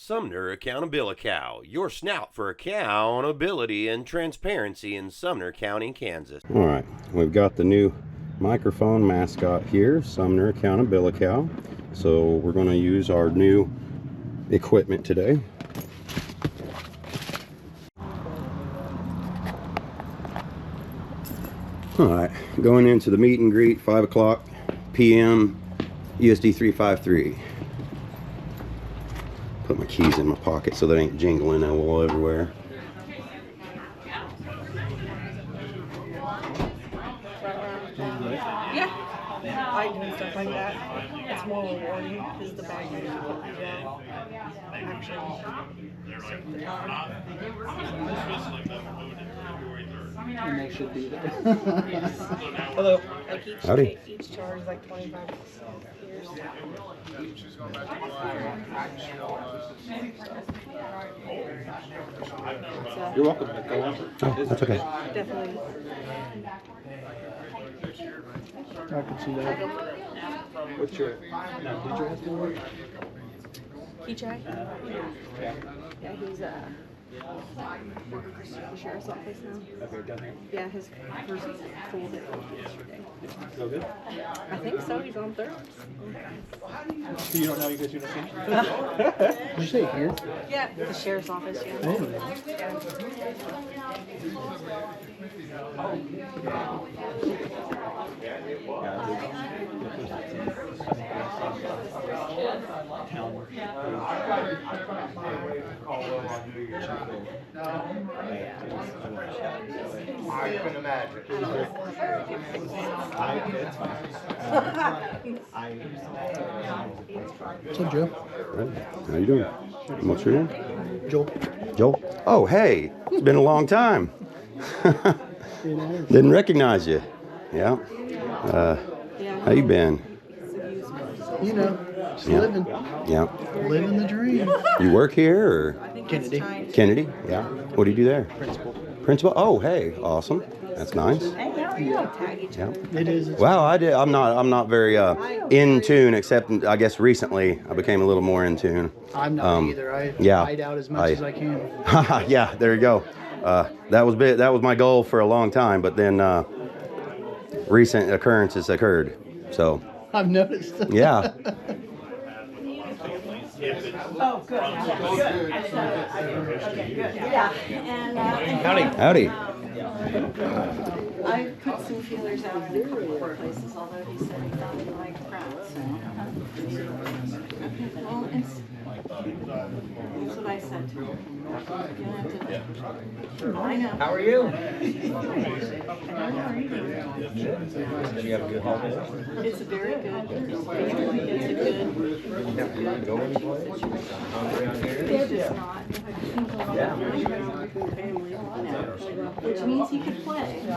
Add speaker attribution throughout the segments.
Speaker 1: Sumner AccountabiliCow, your snout for accountability and transparency in Sumner County, Kansas.
Speaker 2: All right, we've got the new microphone mascot here, Sumner AccountabiliCow. So we're going to use our new equipment today. All right, going into the meet and greet, 5 o'clock p.m. USD 353. Put my keys in my pocket so they ain't jingling all everywhere.
Speaker 3: Yeah, I do stuff like that. It's more rewarding because the bag makes you put you down. Actually, save the time.
Speaker 4: And they should be there.
Speaker 2: Hello.
Speaker 3: Like
Speaker 2: Howdy.
Speaker 3: each charge is like 25 years.
Speaker 4: You're welcome.
Speaker 2: Oh, that's okay.
Speaker 3: Definitely.
Speaker 4: I can see that. What's your address?
Speaker 3: Keychain? Yeah, he's working for the sheriff's office now.
Speaker 4: Okay, down here.
Speaker 3: Yeah, his person pulled it yesterday.
Speaker 4: So good?
Speaker 3: I think so. He's on third.
Speaker 4: So you don't know because you don't see? Did you say here?
Speaker 3: Yeah, the sheriff's office. Yeah.
Speaker 4: Oh.
Speaker 5: I couldn't imagine.
Speaker 4: What's up, Joe?
Speaker 2: How you doing? What's your name?
Speaker 4: Joel.
Speaker 2: Joel. Oh, hey, it's been a long time. Didn't recognize you. Yeah. How you been?
Speaker 4: You know, just
Speaker 2: Yeah.
Speaker 4: living.
Speaker 2: Yeah.
Speaker 4: Living the dream.
Speaker 2: You work here or
Speaker 4: Kennedy.
Speaker 2: Kennedy? Yeah. What do you do there?
Speaker 4: Principal.
Speaker 2: Principal. Oh, hey, awesome. That's nice. Yeah.
Speaker 4: It is.
Speaker 2: Well, I'm not very in tune, except I guess recently I became a little more in tune.
Speaker 4: I'm not either. I
Speaker 2: yeah,
Speaker 4: hide out as much as I can.
Speaker 2: Yeah, there you go. That was my goal for a long time, but then recent occurrences occurred. So
Speaker 4: I've noticed.
Speaker 2: yeah.
Speaker 3: Oh, good. Okay, good. Yeah. And
Speaker 2: Howdy.
Speaker 3: I put some feelers out in a couple of places, although he said he found me like crap. So. Well, that's what I said to him. I know.
Speaker 5: How are you?
Speaker 3: Did you have a good holiday? It's a very good. It's just not. Family, which means he could play. So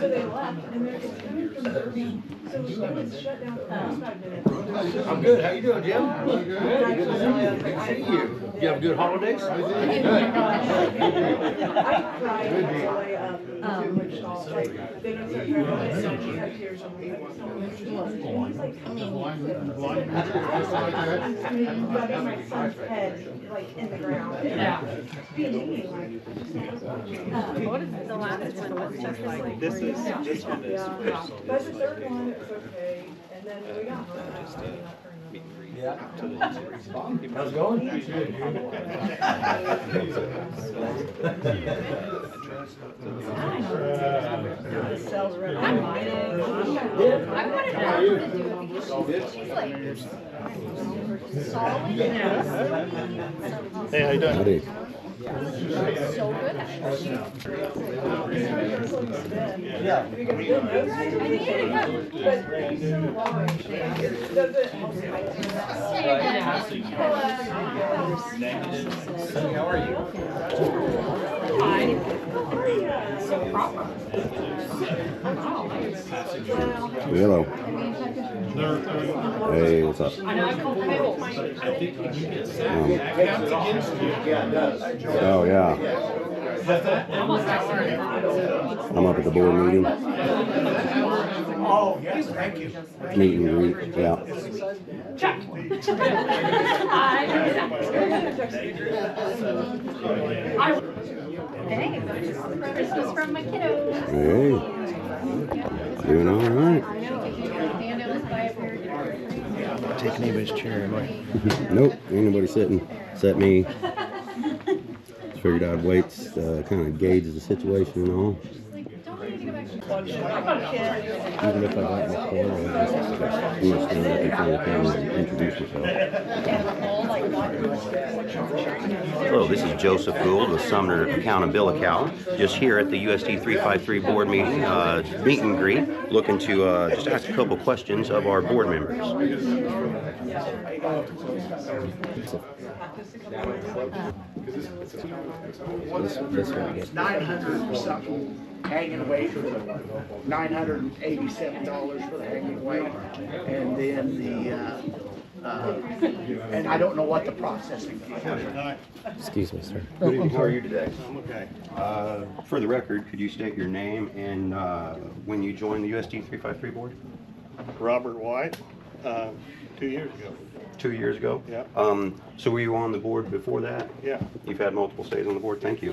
Speaker 3: they left, and they're extended from Derby. So she was shut down for 5 minutes.
Speaker 5: I'm good. How you doing, Jim? Good. Good to see you. You have good holidays? Good.
Speaker 3: I cried on the way up to Wichita. Like, they don't start crying. So she had tears on me. He's like, I'm rubbing my son's head, like, in the ground. Yeah. What is the last one was just like? This one is. But the third one, it was okay. And then we got
Speaker 5: Yeah. How's it going?
Speaker 3: the cells right on my
Speaker 6: I wanted her to do it because she's like solid.
Speaker 4: Hey, how you doing?
Speaker 2: Howdy.
Speaker 6: So good at it.
Speaker 5: Yeah. How are you?
Speaker 6: So proper.
Speaker 2: Hello. Hey, what's up?
Speaker 6: I know I called Bill.
Speaker 2: Oh yeah. I'm up at the board meeting.
Speaker 5: Oh, yes, thank you.
Speaker 2: Meet and greet, yeah.
Speaker 6: Check. Hey, Christmas from my kiddo.
Speaker 2: Hey, doing all right.
Speaker 4: Take anybody's chair, am I?
Speaker 2: Nope, ain't nobody sitting except me. Just figured I'd wait, kind of gauge the situation and all.
Speaker 4: Even if I got in the corner,
Speaker 2: I'm gonna stand up in front of the camera and introduce myself. Hello, this is Joseph Gould with Sumner AccountabiliMeter. Just here at the USD 353 board meeting, meet and greet, looking to just ask a couple questions of our board members.
Speaker 4: this one again.
Speaker 7: 900 something hanging weight, $987 for the hanging weight, and then and I don't know what the processing fee is.
Speaker 4: Excuse me, sir.
Speaker 2: Good evening, how are you today?
Speaker 7: I'm okay.
Speaker 2: For the record, could you state your name and when you joined the USD 353 board?
Speaker 8: Robert White, 2 years ago.
Speaker 2: 2 years ago?
Speaker 8: Yeah.
Speaker 2: So were you on the board before that?
Speaker 8: Yeah.
Speaker 2: You've had multiple stays on the board, thank you.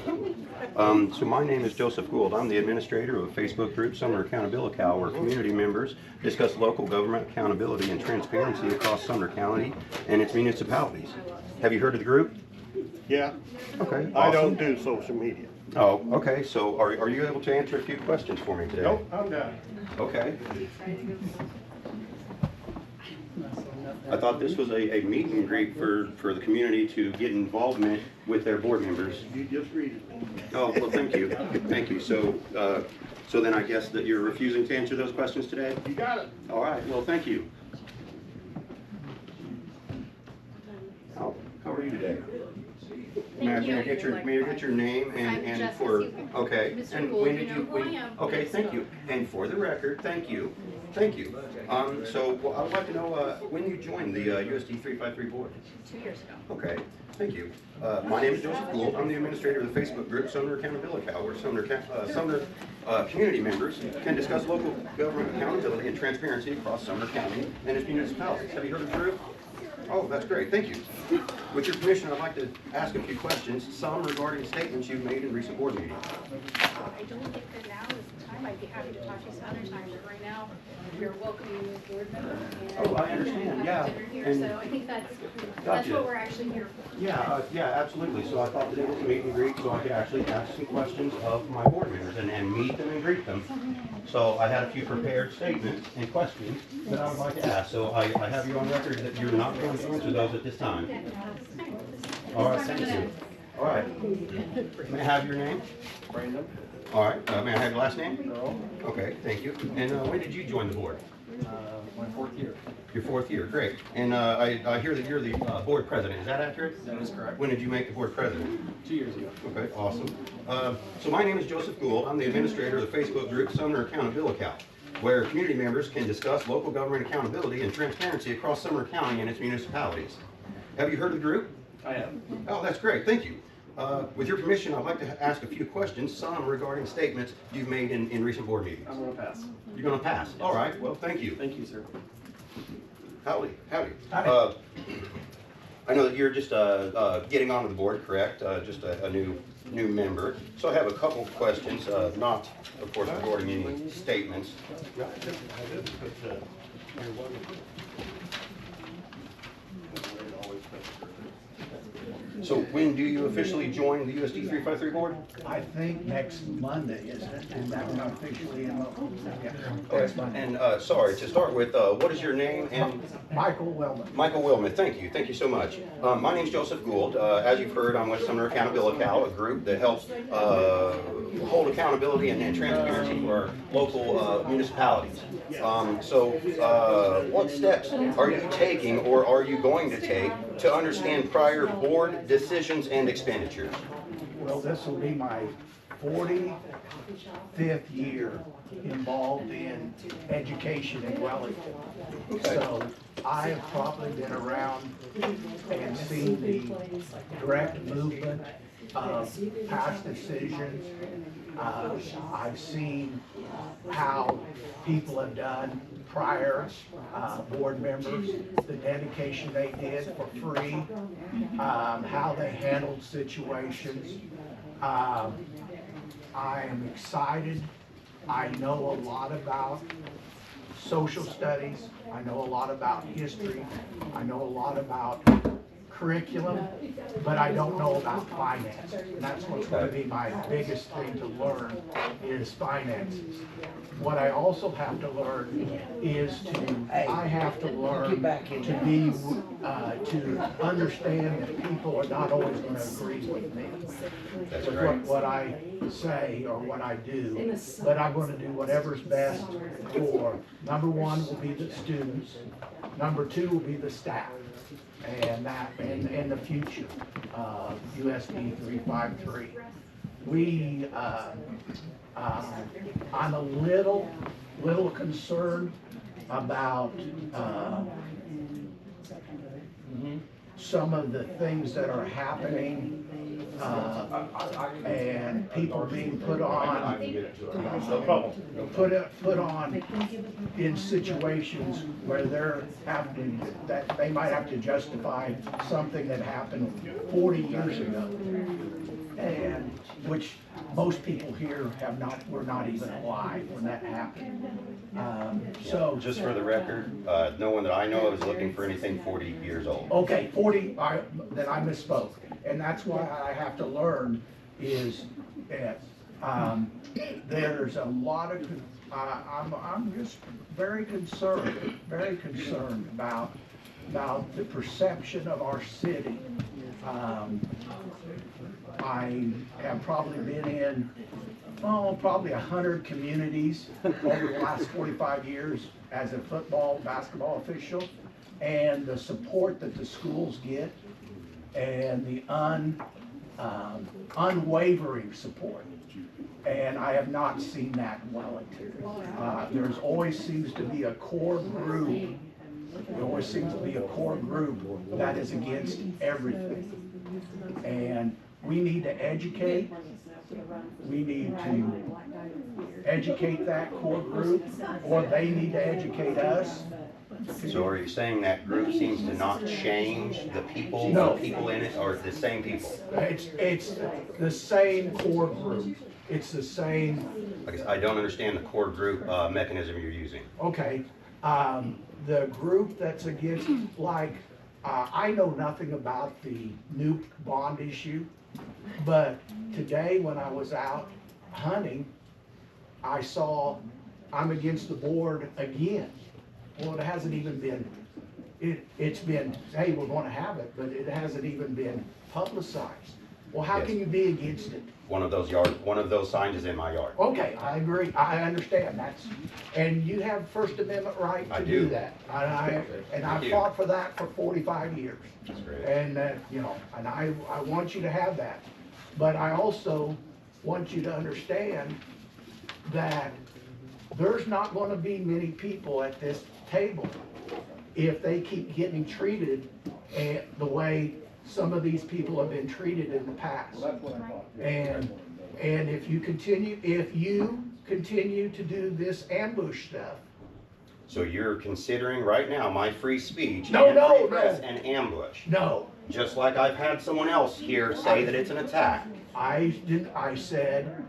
Speaker 2: So my name is Joseph Gould. I'm the administrator of a Facebook group, Sumner AccountabiliMeter, where community members discuss local government accountability and transparency across Sumner County and its municipalities. Have you heard of the group?
Speaker 8: Yeah.
Speaker 2: Okay,
Speaker 8: I don't
Speaker 2: awesome.
Speaker 8: do social media.
Speaker 2: Oh, okay, so are you able to answer a few questions for me today?
Speaker 8: Nope, I'm done.
Speaker 2: Okay. I thought this was a meet and greet for the community to get involvement with their board members.
Speaker 8: You just read it.
Speaker 2: Oh, well, thank you. Thank you. So, so then I guess that you're refusing to answer those questions today?
Speaker 8: You got it.
Speaker 2: All right, well, thank you. How are you today? May I get your name and for, okay.
Speaker 6: Mr.
Speaker 2: And
Speaker 6: Gould,
Speaker 2: when
Speaker 6: you
Speaker 2: did
Speaker 6: know
Speaker 2: you,
Speaker 6: who I am.
Speaker 2: okay, thank you. And for the record, thank you. Thank you. So well, I would like to know when you joined the USD 353 board.
Speaker 6: 2 years ago.
Speaker 2: Okay, thank you. My name is Joseph Gould. I'm the administrator of the Facebook group Sumner AccountabiliMeter, where Sumner community members can discuss local government accountability and transparency across Sumner County and its municipalities. Have you heard of the group? Oh, that's great. Thank you. With your permission, I'd like to ask a few questions, some regarding statements you've made in recent board meetings.
Speaker 6: I don't think that now is the time. I'd be happy to talk to you some other time, but right now, we're welcoming a new board member. And
Speaker 2: Oh, I understand, yeah.
Speaker 6: dinner here,
Speaker 2: And-
Speaker 6: so I think that's
Speaker 2: Gotcha.
Speaker 6: what we're actually here for.
Speaker 2: Yeah, yeah, absolutely. So I thought today was a meet and greet, so I could actually ask some questions of my board members and meet them and greet them. So I had a few prepared statements and questions that I would like to ask. So I have you on record that you're not going to answer those at this time. All right, thank you. All right. May I have your name?
Speaker 8: Brandon.
Speaker 2: All right, may I have your last name?
Speaker 8: Earl.
Speaker 2: Okay, thank you. And when did you join the board?
Speaker 8: My 4th year.
Speaker 2: Your 4th year, great. And I hear that you're the board president, is that accurate?
Speaker 8: That is correct.
Speaker 2: When did you make the board president?
Speaker 8: 2 years ago.
Speaker 2: Okay, awesome. So my name is Joseph Gould. I'm the administrator of the Facebook group Sumner AccountabiliMeter, where community members can discuss local government accountability and transparency across Sumner County and its municipalities. Have you heard of the group?
Speaker 8: I have.
Speaker 2: Oh, that's great, thank you. With your permission, I'd like to ask a few questions, some regarding statements you've made in recent board meetings.
Speaker 8: I'm going to pass.
Speaker 2: You're going to pass? All right, well, thank you.
Speaker 8: Thank you, sir.
Speaker 2: Howdy. I know that you're just getting onto the board, correct? Just a new member. So I have a couple questions, not, of course, regarding any statements. So when do you officially join the USD 353 board?
Speaker 7: I think next Monday, isn't it? And that's not officially in the, yeah,
Speaker 2: Okay.
Speaker 7: next Monday.
Speaker 2: And sorry, to start with, what is your name and
Speaker 7: Michael Wellman.
Speaker 2: Michael Wilman, thank you so much. My name's Joseph Gould. As you've heard, I'm with Sumner AccountabiliMeter, a group that helps hold accountability and transparency for our local municipalities. What steps are you taking or are you going to take to understand prior board decisions and expenditures?
Speaker 7: Well, this will be my 45th year involved in education in Wellington.
Speaker 2: Okay.
Speaker 7: So I have probably been around and seen the direct movement of past decisions. I've seen how people have done prior board members, the dedication they did for free, how they handled situations. I am excited. I know a lot about social studies. I know a lot about history. I know a lot about curriculum, but I don't know about finance. And that's what's going to be my biggest thing to learn is finances. What I also have to learn is I have to learn to understand that people are not always going to agree with me.
Speaker 2: That's
Speaker 7: With
Speaker 2: great.
Speaker 7: what I say or what I do, but I'm going to do whatever's best for, number one will be the students, number two will be the staff, and that, and the future of USD 353. I'm a little concerned about some of the things that are happening, and people being put on in situations where they're having, that they might have to justify something that happened 40 years ago, and which most people here were not even alive when that happened. So
Speaker 2: Just for the record, no one that I know of is looking for anything 40 years old.
Speaker 7: okay, 40, then I misspoke. And that's why I have to learn is that there's a lot of, I'm just very concerned about the perception of our city. I have probably been in, probably 100 communities over the last 45 years as a football, basketball official, and the support that the schools get and the unwavering support. And I have not seen that in Wellington. There's always seems to be a core group. There always seems to be a core group that is against everything. And we need to educate. We need to educate that core group, or they need to educate us.
Speaker 2: So are you saying that group seems to not change the people,
Speaker 7: No.
Speaker 2: the people in it, or the same people?
Speaker 7: It's the same core group. It's the same,
Speaker 2: I guess I don't understand the core group mechanism you're using.
Speaker 7: okay, the group that's against, like, I know nothing about the new bond issue, but today when I was out hunting, I saw I'm against the board again. Well, it hasn't even been, it's been, hey, we're gonna have it, but it hasn't even been publicized. Well, how
Speaker 2: Yes.
Speaker 7: can you be against it?
Speaker 2: One of those signs is in my yard.
Speaker 7: Okay, I agree, I understand, and you have First Amendment right
Speaker 2: I
Speaker 7: to
Speaker 2: do.
Speaker 7: do that. And
Speaker 2: Thank
Speaker 7: I've
Speaker 2: you.
Speaker 7: fought for that for 45 years.
Speaker 2: That's great.
Speaker 7: And, and I want you to have that. But I also want you to understand that there's not gonna be many people at this table if they keep getting treated the way some of these people have been treated in the past. And if you continue to do this ambush stuff.
Speaker 2: So you're considering right now my free speech
Speaker 7: No,
Speaker 2: and
Speaker 7: no,
Speaker 2: free press
Speaker 7: no.
Speaker 2: an ambush.
Speaker 7: No,
Speaker 2: Just like I've had someone else here say that it's an attack.
Speaker 7: I said,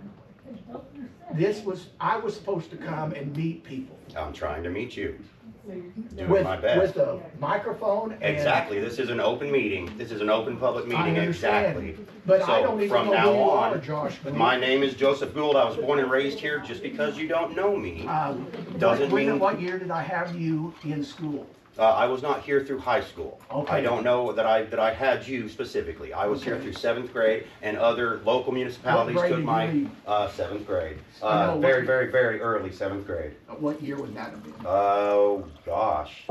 Speaker 7: I was supposed to come and meet people.
Speaker 2: I'm trying to meet you. Doing
Speaker 7: With
Speaker 2: my best.
Speaker 7: With a microphone and.
Speaker 2: Exactly, this is an open meeting. This is an open public meeting,
Speaker 7: I understand,
Speaker 2: exactly.
Speaker 7: but I don't
Speaker 2: So
Speaker 7: even
Speaker 2: from
Speaker 7: know
Speaker 2: now
Speaker 7: who you are,
Speaker 2: on,
Speaker 7: Josh.
Speaker 2: my name is Joseph Gould. I was born and raised here. Just because you don't know me, doesn't
Speaker 7: When-
Speaker 2: mean-
Speaker 7: What year did I have you in school?
Speaker 2: I was not here through high school.
Speaker 7: Okay.
Speaker 2: I don't know that I had you specifically. I was here
Speaker 7: Okay.
Speaker 2: through 7th grade, and other local municipalities
Speaker 7: What grade
Speaker 2: took
Speaker 7: did
Speaker 2: my
Speaker 7: you leave?
Speaker 2: 7th grade.
Speaker 7: I know,
Speaker 2: Very,
Speaker 7: what-
Speaker 2: very, very early 7th grade.
Speaker 7: What year would that have been?
Speaker 2: Oh, gosh.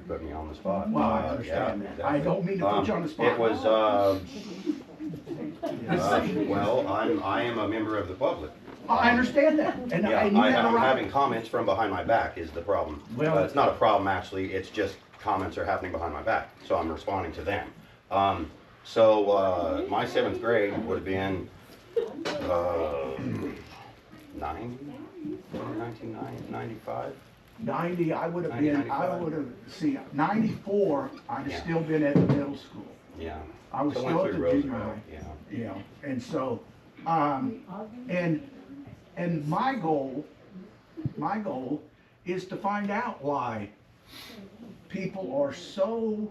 Speaker 2: Put me on the spot.
Speaker 7: Well, I understand
Speaker 2: Yeah,
Speaker 7: that. I don't mean to put you on the spot.
Speaker 2: It was, well, I am a member of the public.
Speaker 7: I understand that, and
Speaker 2: Yeah,
Speaker 7: you have a
Speaker 2: I'm having
Speaker 7: right.
Speaker 2: comments from behind my back is the problem.
Speaker 7: Well-
Speaker 2: It's not a problem, actually, it's just comments are happening behind my back, so I'm responding to them. My 7th grade would have been, 9? 1995?
Speaker 7: 90, I would have been,
Speaker 2: 95.
Speaker 7: see, 94, I'd have
Speaker 2: Yeah.
Speaker 7: still been at the middle school.
Speaker 2: Yeah.
Speaker 7: I was
Speaker 2: So
Speaker 7: still
Speaker 2: went
Speaker 7: at the
Speaker 2: through
Speaker 7: junior
Speaker 2: Roosevelt,
Speaker 7: high.
Speaker 2: yeah.
Speaker 7: Yeah, and so, and my goal is to find out why people are so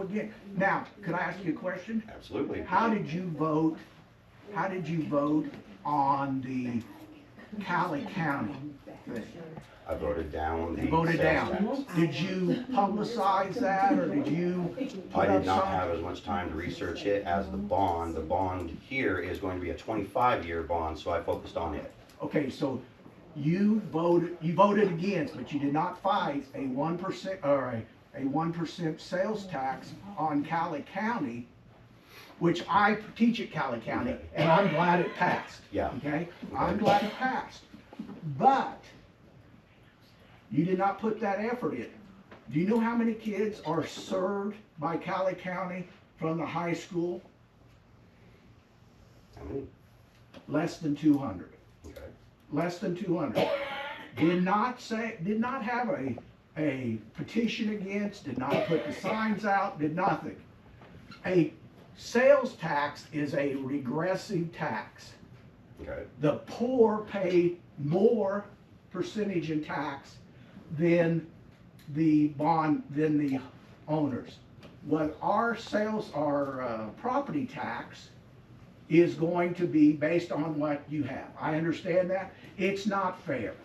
Speaker 7: against. Now, could I ask you a question?
Speaker 2: Absolutely.
Speaker 7: How did you vote on the Cali County thing?
Speaker 2: I voted down the
Speaker 7: You voted
Speaker 2: sales
Speaker 7: down.
Speaker 2: tax.
Speaker 7: Did you publicize that, or did you
Speaker 2: I
Speaker 7: put up
Speaker 2: did not
Speaker 7: some?
Speaker 2: have as much time to research it as the bond. The bond here is going to be a 25-year bond, so I focused on it.
Speaker 7: Okay, so you voted against, but you did not fight a 1% or a 1% sales tax on Cali County, which I teach at Cali County,
Speaker 2: Okay.
Speaker 7: and I'm glad it passed.
Speaker 2: Yeah.
Speaker 7: Okay, I'm glad it passed, but you did not put that effort in. Do you know how many kids are served by Cali County from the high school?
Speaker 2: How many?
Speaker 7: Less than 200.
Speaker 2: Okay.
Speaker 7: Less than 200. Did not have a petition against, did not put the signs out, did nothing. A sales tax is a regressive tax.
Speaker 2: Okay.
Speaker 7: The poor pay more percentage in tax than the owners. What our property tax is going to be based on what you have. I understand that. It's not fair.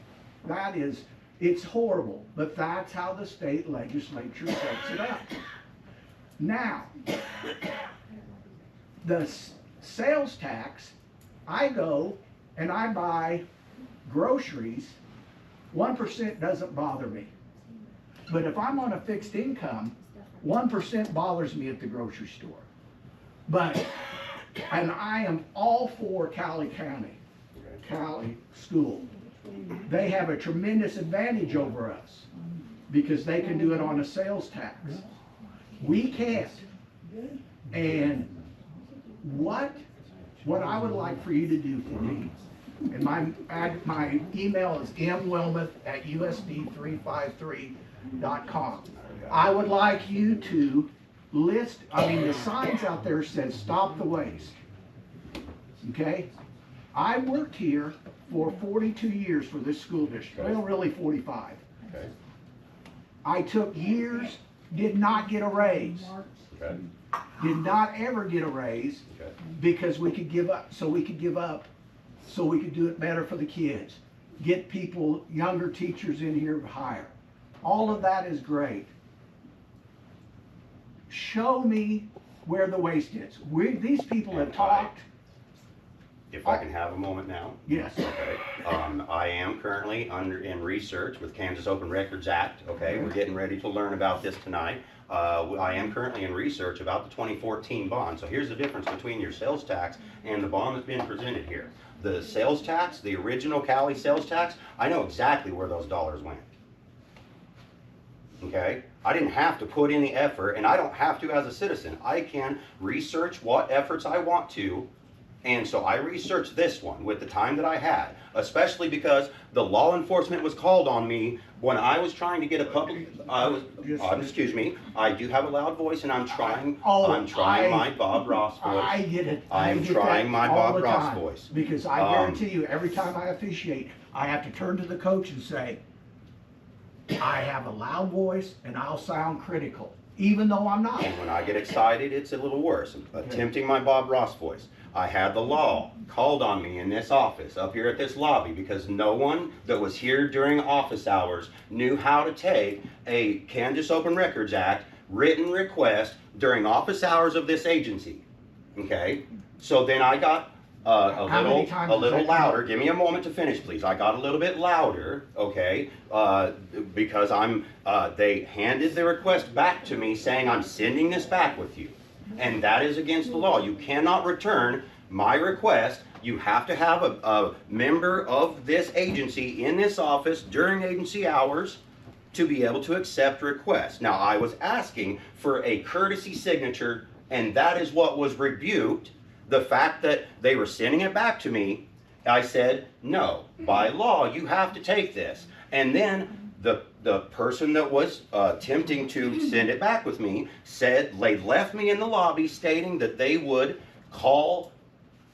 Speaker 7: It's horrible, but that's how the state legislature sets it up. Now, the sales tax, I go and I buy groceries, 1% doesn't bother me. But if I'm on a fixed income, 1% bothers me at the grocery store. And I am all for Cali County, Cali School. They have a tremendous advantage over us because they can do it on a sales tax. We can't. And what I would like for you to do for me, and my email is mwilmuth@usd353.com. I would like you to list, the signs out there says stop the waste. Okay? I worked here for 42 years for this school district. Well, really 45.
Speaker 2: Okay.
Speaker 7: I took years, did not get a raise.
Speaker 2: Okay.
Speaker 7: Did not ever get a raise
Speaker 2: Okay.
Speaker 7: because we could give up, so we could do it better for the kids. Get people, younger teachers in here higher. All of that is great. Show me where the waste is. These people have talked.
Speaker 2: If I can have a moment now.
Speaker 7: Yes.
Speaker 2: Okay. I am currently in research with Kansas Open Records Act. Okay. We're getting ready to learn about this tonight. I am currently in research about the 2014 bond. So here's the difference between your sales tax and the bond that's being presented here. The sales tax, the original Cali sales tax, I know exactly where those dollars went. Okay? I didn't have to put in the effort, and I don't have to as a citizen. I can research what efforts I want to. And so I researched this one with the time that I had, especially because the law enforcement was called on me when I was trying to get a public, excuse me, I do have a loud voice and I'm trying my Bob Ross voice.
Speaker 7: I get it.
Speaker 2: I'm trying my Bob Ross voice.
Speaker 7: Because I guarantee you, every time I officiate, I have to turn to the coach and say, I have a loud voice and I'll sound critical, even though I'm not.
Speaker 2: And when I get excited, it's a little worse. Attempting my Bob Ross voice. I had the law called on me in this office, up here at this lobby, because no one that was here during office hours knew how to take a Kansas Open Records Act written request during office hours of this agency. Okay? So then I got a little louder. Give me a moment to finish, please. I got a little bit louder, okay, because they handed the request back to me saying I'm sending this back with you. And that is against the law. You cannot return my request. You have to have a member of this agency in this office during agency hours to be able to accept requests. Now, I was asking for a courtesy signature, and that is what was rebuked. The fact that they were sending it back to me, I said, no, by law, you have to take this. And then the person that was attempting to send it back with me said, they left me in the lobby stating that they would call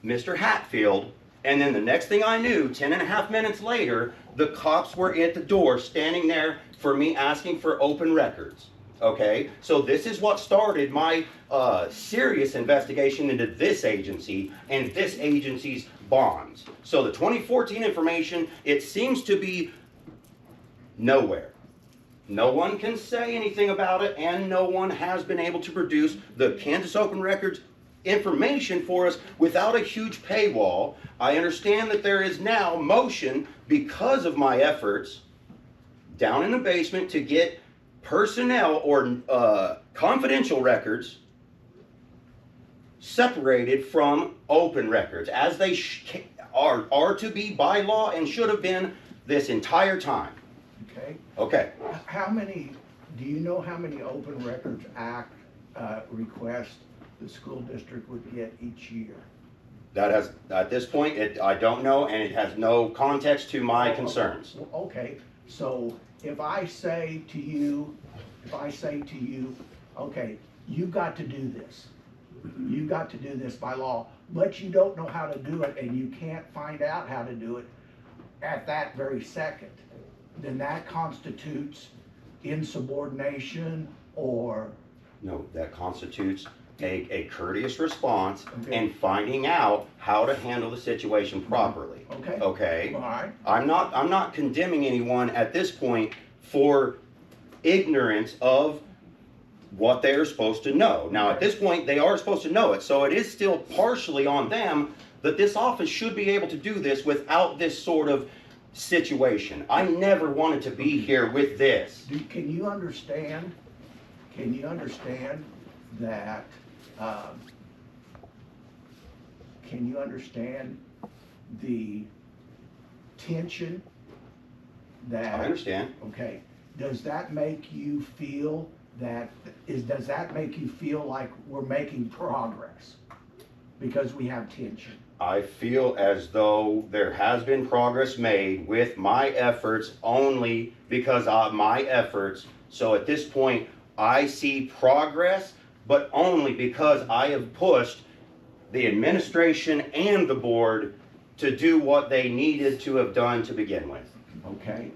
Speaker 2: Mr. Hatfield. And then the next thing I knew, 10.5 minutes later, the cops were at the door standing there for me asking for open records. Okay, so this is what started my serious investigation into this agency and this agency's bonds. So the 2014 information, it seems to be nowhere. No one can say anything about it, and no one has been able to produce the Kansas Open Records information for us without a huge paywall. I understand that there is now motion because of my efforts down in the basement to get personnel or confidential records separated from open records, as they are to be by law and should have been this entire time.
Speaker 7: Okay.
Speaker 2: Okay.
Speaker 7: Do you know how many Open Records Act requests the school district would get each year?
Speaker 2: That has, at this point, I don't know, and it has no context to my concerns.
Speaker 7: Okay, so if I say to you, okay, you've got to do this. You've got to do this by law, but you don't know how to do it and you can't find out how to do it at that very second, then that constitutes insubordination or...
Speaker 2: No, that constitutes a courteous response
Speaker 7: Okay.
Speaker 2: and finding out how to handle the situation properly.
Speaker 7: Okay.
Speaker 2: Okay?
Speaker 7: All right.
Speaker 2: I'm not condemning anyone at this point for ignorance of what they are supposed to know. Now, at this point, they are supposed to know it, so it is still partially on them that this office should be able to do this without this sort of situation. I never wanted to be here with this.
Speaker 7: Can you understand that, can you understand the tension that...
Speaker 2: I understand.
Speaker 7: Okay, does that make you feel does that make you feel like we're making progress because we have tension?
Speaker 2: I feel as though there has been progress made with my efforts only because of my efforts. So at this point, I see progress, but only because I have pushed the administration and the board to do what they needed to have done to begin with.
Speaker 7: Okay.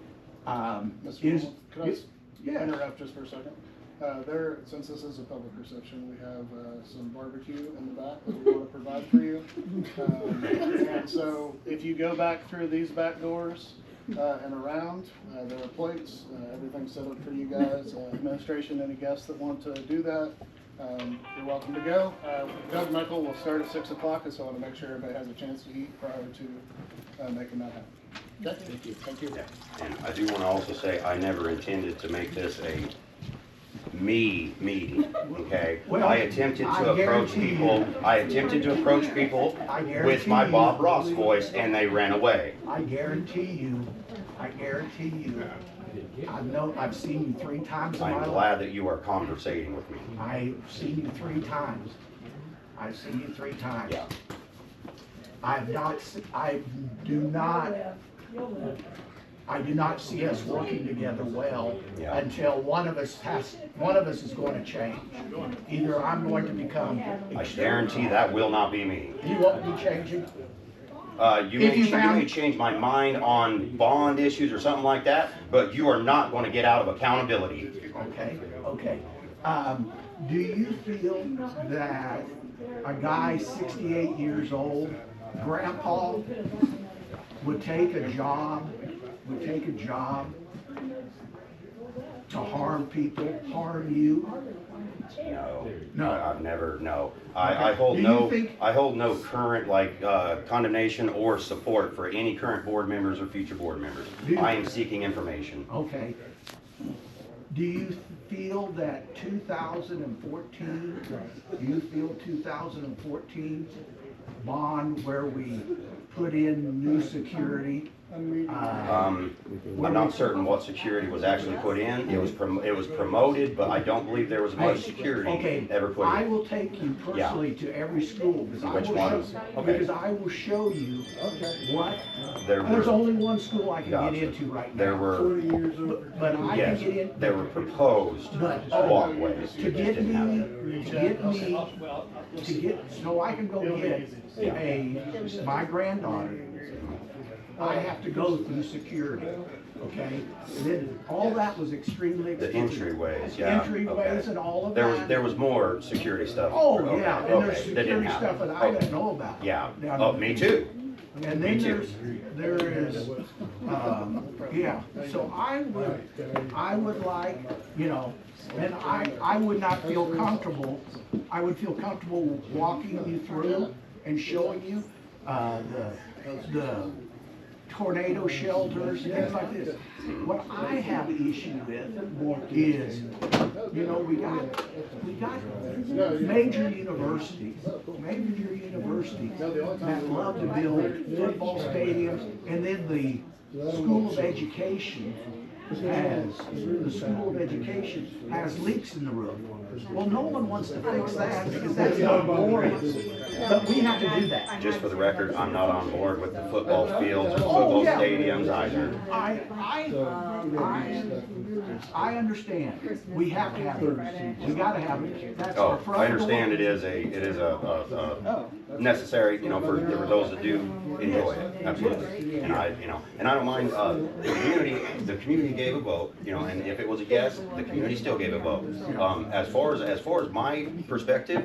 Speaker 4: Mr.
Speaker 7: Is,
Speaker 4: Could I
Speaker 7: yeah.
Speaker 4: interrupt just for a second? Since this is a public reception, we have some barbecue in the back that we want to provide for you. And so if you go back through these back doors and around, there are plates, everything's set up for you guys. Administration, any guests that want to do that, you're welcome to go. Doug Michael will start at 6 o'clock, so I want to make sure everybody has a chance to eat prior to making that happen. Okay? Thank you. Thank you.
Speaker 2: And I do want to also say I never intended to make this a me meeting, okay?
Speaker 7: Well,
Speaker 2: I attempted to approach
Speaker 7: guarantee
Speaker 2: people,
Speaker 7: you-
Speaker 2: I attempted to approach people
Speaker 7: I
Speaker 2: with
Speaker 7: guarantee
Speaker 2: my
Speaker 7: you-
Speaker 2: Bob Ross voice and they ran away.
Speaker 7: I guarantee you, I've seen you 3 times in my
Speaker 2: I'm
Speaker 7: life.
Speaker 2: glad that you are conversating with me.
Speaker 7: I've seen you 3 times. I've seen you 3 times.
Speaker 2: Yeah.
Speaker 7: I do not see us working together well
Speaker 2: Yeah.
Speaker 7: until one of us is going to change. Either I'm going to become.
Speaker 2: I guarantee that will not be me.
Speaker 7: You won't be changing?
Speaker 2: You
Speaker 7: If you
Speaker 2: may
Speaker 7: found-
Speaker 2: change my mind on bond issues or something like that, but you are not going to get out of accountability.
Speaker 7: Okay. Do you feel that a guy 68 years old, grandpa, would take a job to harm people, harm you?
Speaker 2: No, I've never, no. I hold
Speaker 7: Do you
Speaker 2: no,
Speaker 7: think-
Speaker 2: I hold no current, condemnation or support for any current board members or future board members.
Speaker 7: Do you-
Speaker 2: I am seeking information.
Speaker 7: Okay. Do you feel that 2014 bond where we put in new security
Speaker 2: I'm not certain what security was actually put in. It was promoted, but I don't believe there was much security
Speaker 7: Okay,
Speaker 2: ever put
Speaker 7: I
Speaker 2: in.
Speaker 7: will take you personally to every school, because
Speaker 2: Which ones? Okay.
Speaker 7: because I will show you what,
Speaker 2: There
Speaker 7: there's
Speaker 2: were-
Speaker 7: only one school I can get
Speaker 2: Gotcha.
Speaker 7: into right now.
Speaker 2: There were,
Speaker 7: But I
Speaker 2: yes,
Speaker 7: can get in.
Speaker 2: there were proposed
Speaker 7: But
Speaker 2: walkways.
Speaker 7: to
Speaker 2: that just
Speaker 7: get
Speaker 2: didn't have
Speaker 7: me,
Speaker 2: it.
Speaker 7: so I can go get my granddaughter, I have to go through security, okay? Then all that was extremely
Speaker 2: The
Speaker 7: expensive.
Speaker 2: entryways, yeah.
Speaker 7: Entryways
Speaker 2: okay.
Speaker 7: and all of
Speaker 2: There
Speaker 7: that.
Speaker 2: was more security stuff.
Speaker 7: Oh,
Speaker 2: Okay,
Speaker 7: yeah, and
Speaker 2: okay,
Speaker 7: there's
Speaker 2: that didn't
Speaker 7: security
Speaker 2: have
Speaker 7: stuff
Speaker 2: it.
Speaker 7: that I
Speaker 2: Okay.
Speaker 7: don't know about.
Speaker 2: Yeah.
Speaker 7: down
Speaker 2: Oh,
Speaker 7: there.
Speaker 2: me too.
Speaker 7: And
Speaker 2: Me
Speaker 7: then
Speaker 2: too.
Speaker 7: there is, yeah, so I would like, you know, and I would not feel comfortable, I would feel comfortable walking you through and showing you, the tornado shelters, things like this. What I have issue with is, you know, we got major universities that love to build football stadiums, and then the School of Education has leaks in the roof. Well, no one wants to fix that because that's not boring, but we have to do that.
Speaker 2: Just for the record, I'm not on board with the football fields or football
Speaker 7: yeah.
Speaker 2: stadiums either.
Speaker 7: I understand. We have to have it. We gotta have it. That's
Speaker 2: Oh,
Speaker 7: our front
Speaker 2: I understand
Speaker 7: door.
Speaker 2: it is a necessary, you know, for those that do enjoy it, absolutely. And I don't mind, the community gave a vote, you know, and if it was a yes, the community still gave a vote. As far as my perspective,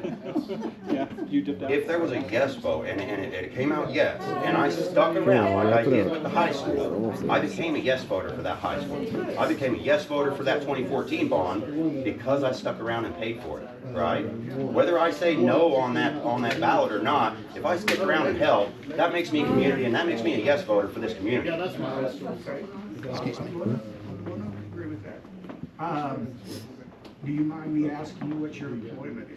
Speaker 2: if there was a yes vote and it came out yes, and I stuck around like I did with the high school, I became a yes voter for that high school. I became a yes voter for that 2014 bond because I stuck around and paid for it, right? Whether I say no on that ballot or not, if I stick around and help, that makes me a community, and that makes me a yes voter for this community.
Speaker 7: Excuse me. Agree with that. Do you mind me asking you what your employment is?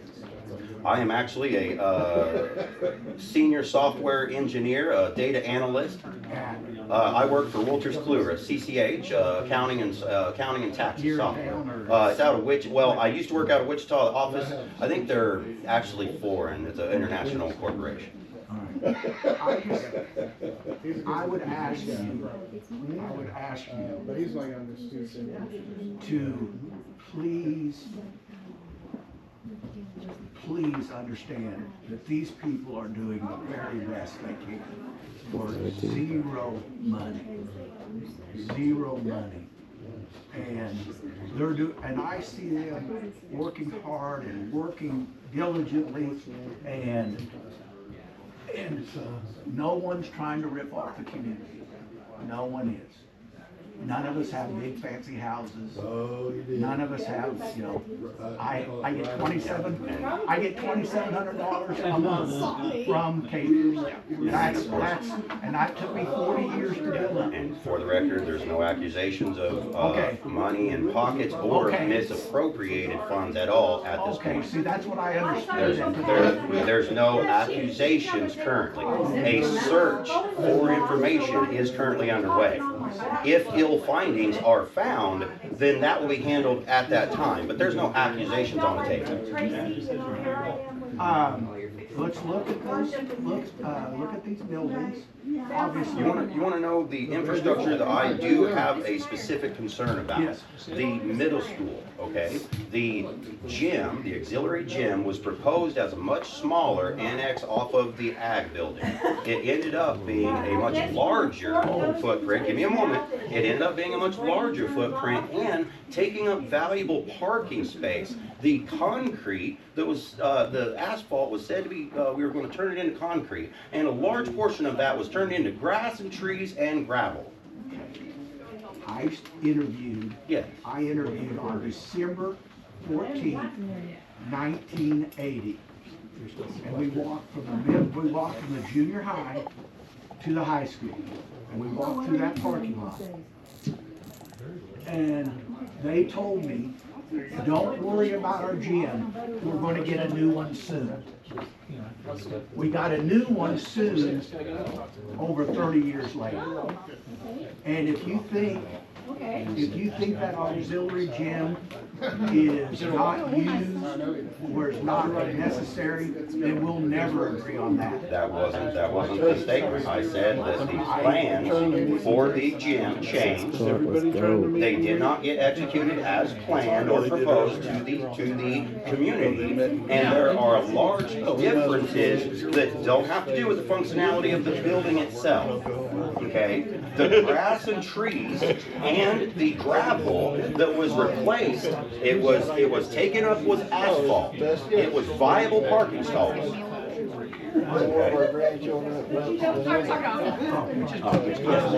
Speaker 2: I am actually a senior software engineer, a data analyst. I work for Wolters Kluwer, CCH, accounting and taxes software. It's out of well, I used to work out of Wichita office. I think they're actually foreign. It's an international corporation.
Speaker 7: I would ask you to please understand that these people are doing the very best they can for zero money. And I see them working hard and working diligently, and no one's trying to rip off the community. No one is. None of us have big fancy houses. None of us have, you know, I get $2,700 a month from Cadence. And that took me 40 years to build up.
Speaker 2: And for the record, there's no accusations of
Speaker 7: Okay.
Speaker 2: money in pockets or
Speaker 7: Okay.
Speaker 2: misappropriated funds at all at this
Speaker 7: Okay,
Speaker 2: point.
Speaker 7: see, that's what I understand.
Speaker 2: There's no accusations currently. A search for information is currently underway. If ill findings are found, then that will be handled at that time, but there's no accusations on the table.
Speaker 7: Let's look at those, look at these buildings. Obviously.
Speaker 2: You wanna know the infrastructure that I do have a specific concern about?
Speaker 7: Yes.
Speaker 2: The middle school, okay? The gym, the auxiliary gym, was proposed as a much smaller annex off of the ag building. It ended up being a much larger footprint. Give me a moment. It ended up being a much larger footprint and taking up valuable parking space. The concrete that was, the asphalt was said to be, we were going to turn it into concrete, and a large portion of that was turned into grass and trees and gravel.
Speaker 7: I interviewed
Speaker 2: Yes.
Speaker 7: on December 14th, 1980. And we walked from the junior high to the high school. And we walked through that parking lot. And they told me don't worry about our gym, we're gonna get a new one soon. We got a new one soon, over 30 years later. And if you think that auxiliary gym is not used, or is not necessary, then we'll never agree on that.
Speaker 2: That wasn't the statement. I said that the plans for the gym changed. They did not get executed as planned or proposed to the community. And there are large differences that don't have to do with the functionality of the building itself. Okay? The grass and trees and the gravel that was replaced, it was taken up with asphalt. It was viable parking stalls. They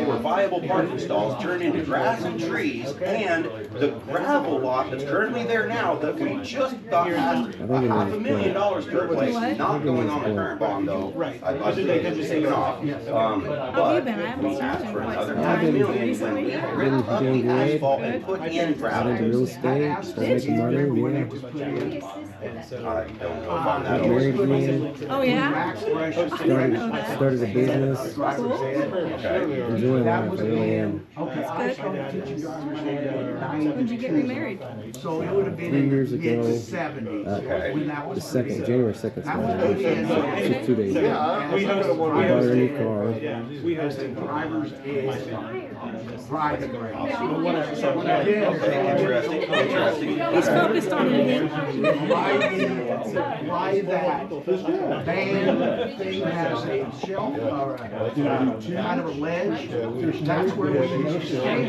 Speaker 2: were viable parking stalls turned into grass and trees, and the gravel lot that's currently there now that we just got asked $500,000 to replace, not going on the current bond though. I believe it's taken off. But we asked for another $500,000 when we ripped up the asphalt and put in gravel.
Speaker 9: Real estate, start making money, yeah.
Speaker 2: I don't know if I'm that old.
Speaker 9: Married again,
Speaker 3: Oh, yeah?
Speaker 9: started a business,
Speaker 3: Cool.
Speaker 9: enjoying life, I really am.
Speaker 3: When'd you get remarried?
Speaker 7: So it would have been
Speaker 9: 3
Speaker 7: in
Speaker 9: years
Speaker 7: the
Speaker 9: ago,
Speaker 7: mid-70s
Speaker 2: Okay.
Speaker 7: when that
Speaker 9: the
Speaker 7: was.
Speaker 9: second, January 2nd,
Speaker 7: That was put in.
Speaker 9: just 2 days ago.
Speaker 7: We
Speaker 9: I bought her a new car.
Speaker 7: as a driver's ed, private range.
Speaker 2: Okay, interesting.
Speaker 3: He's focused on it again.
Speaker 7: Why that van thing has a shelf or a kind of a ledge, that's where we used to stand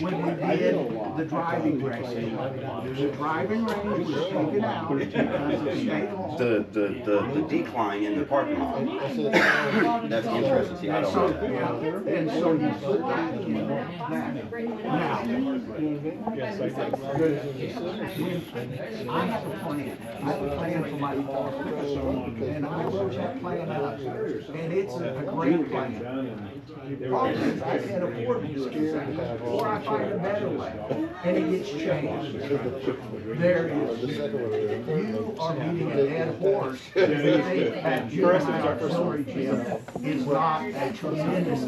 Speaker 7: when we did the driving range. The driving range was taken out because of state law.
Speaker 2: The decline in the parking lot. That's interesting. See, I don't know that.
Speaker 7: And so you put that in that. Now, I have a plan. I have a plan for my department. And I wrote that plan out. And it's a great plan. Problem is, I can't afford to do it. Or I find a better way. And it gets changed. There is, you are beating a dead horse. You think that juvenile auxiliary gym is not a tremendous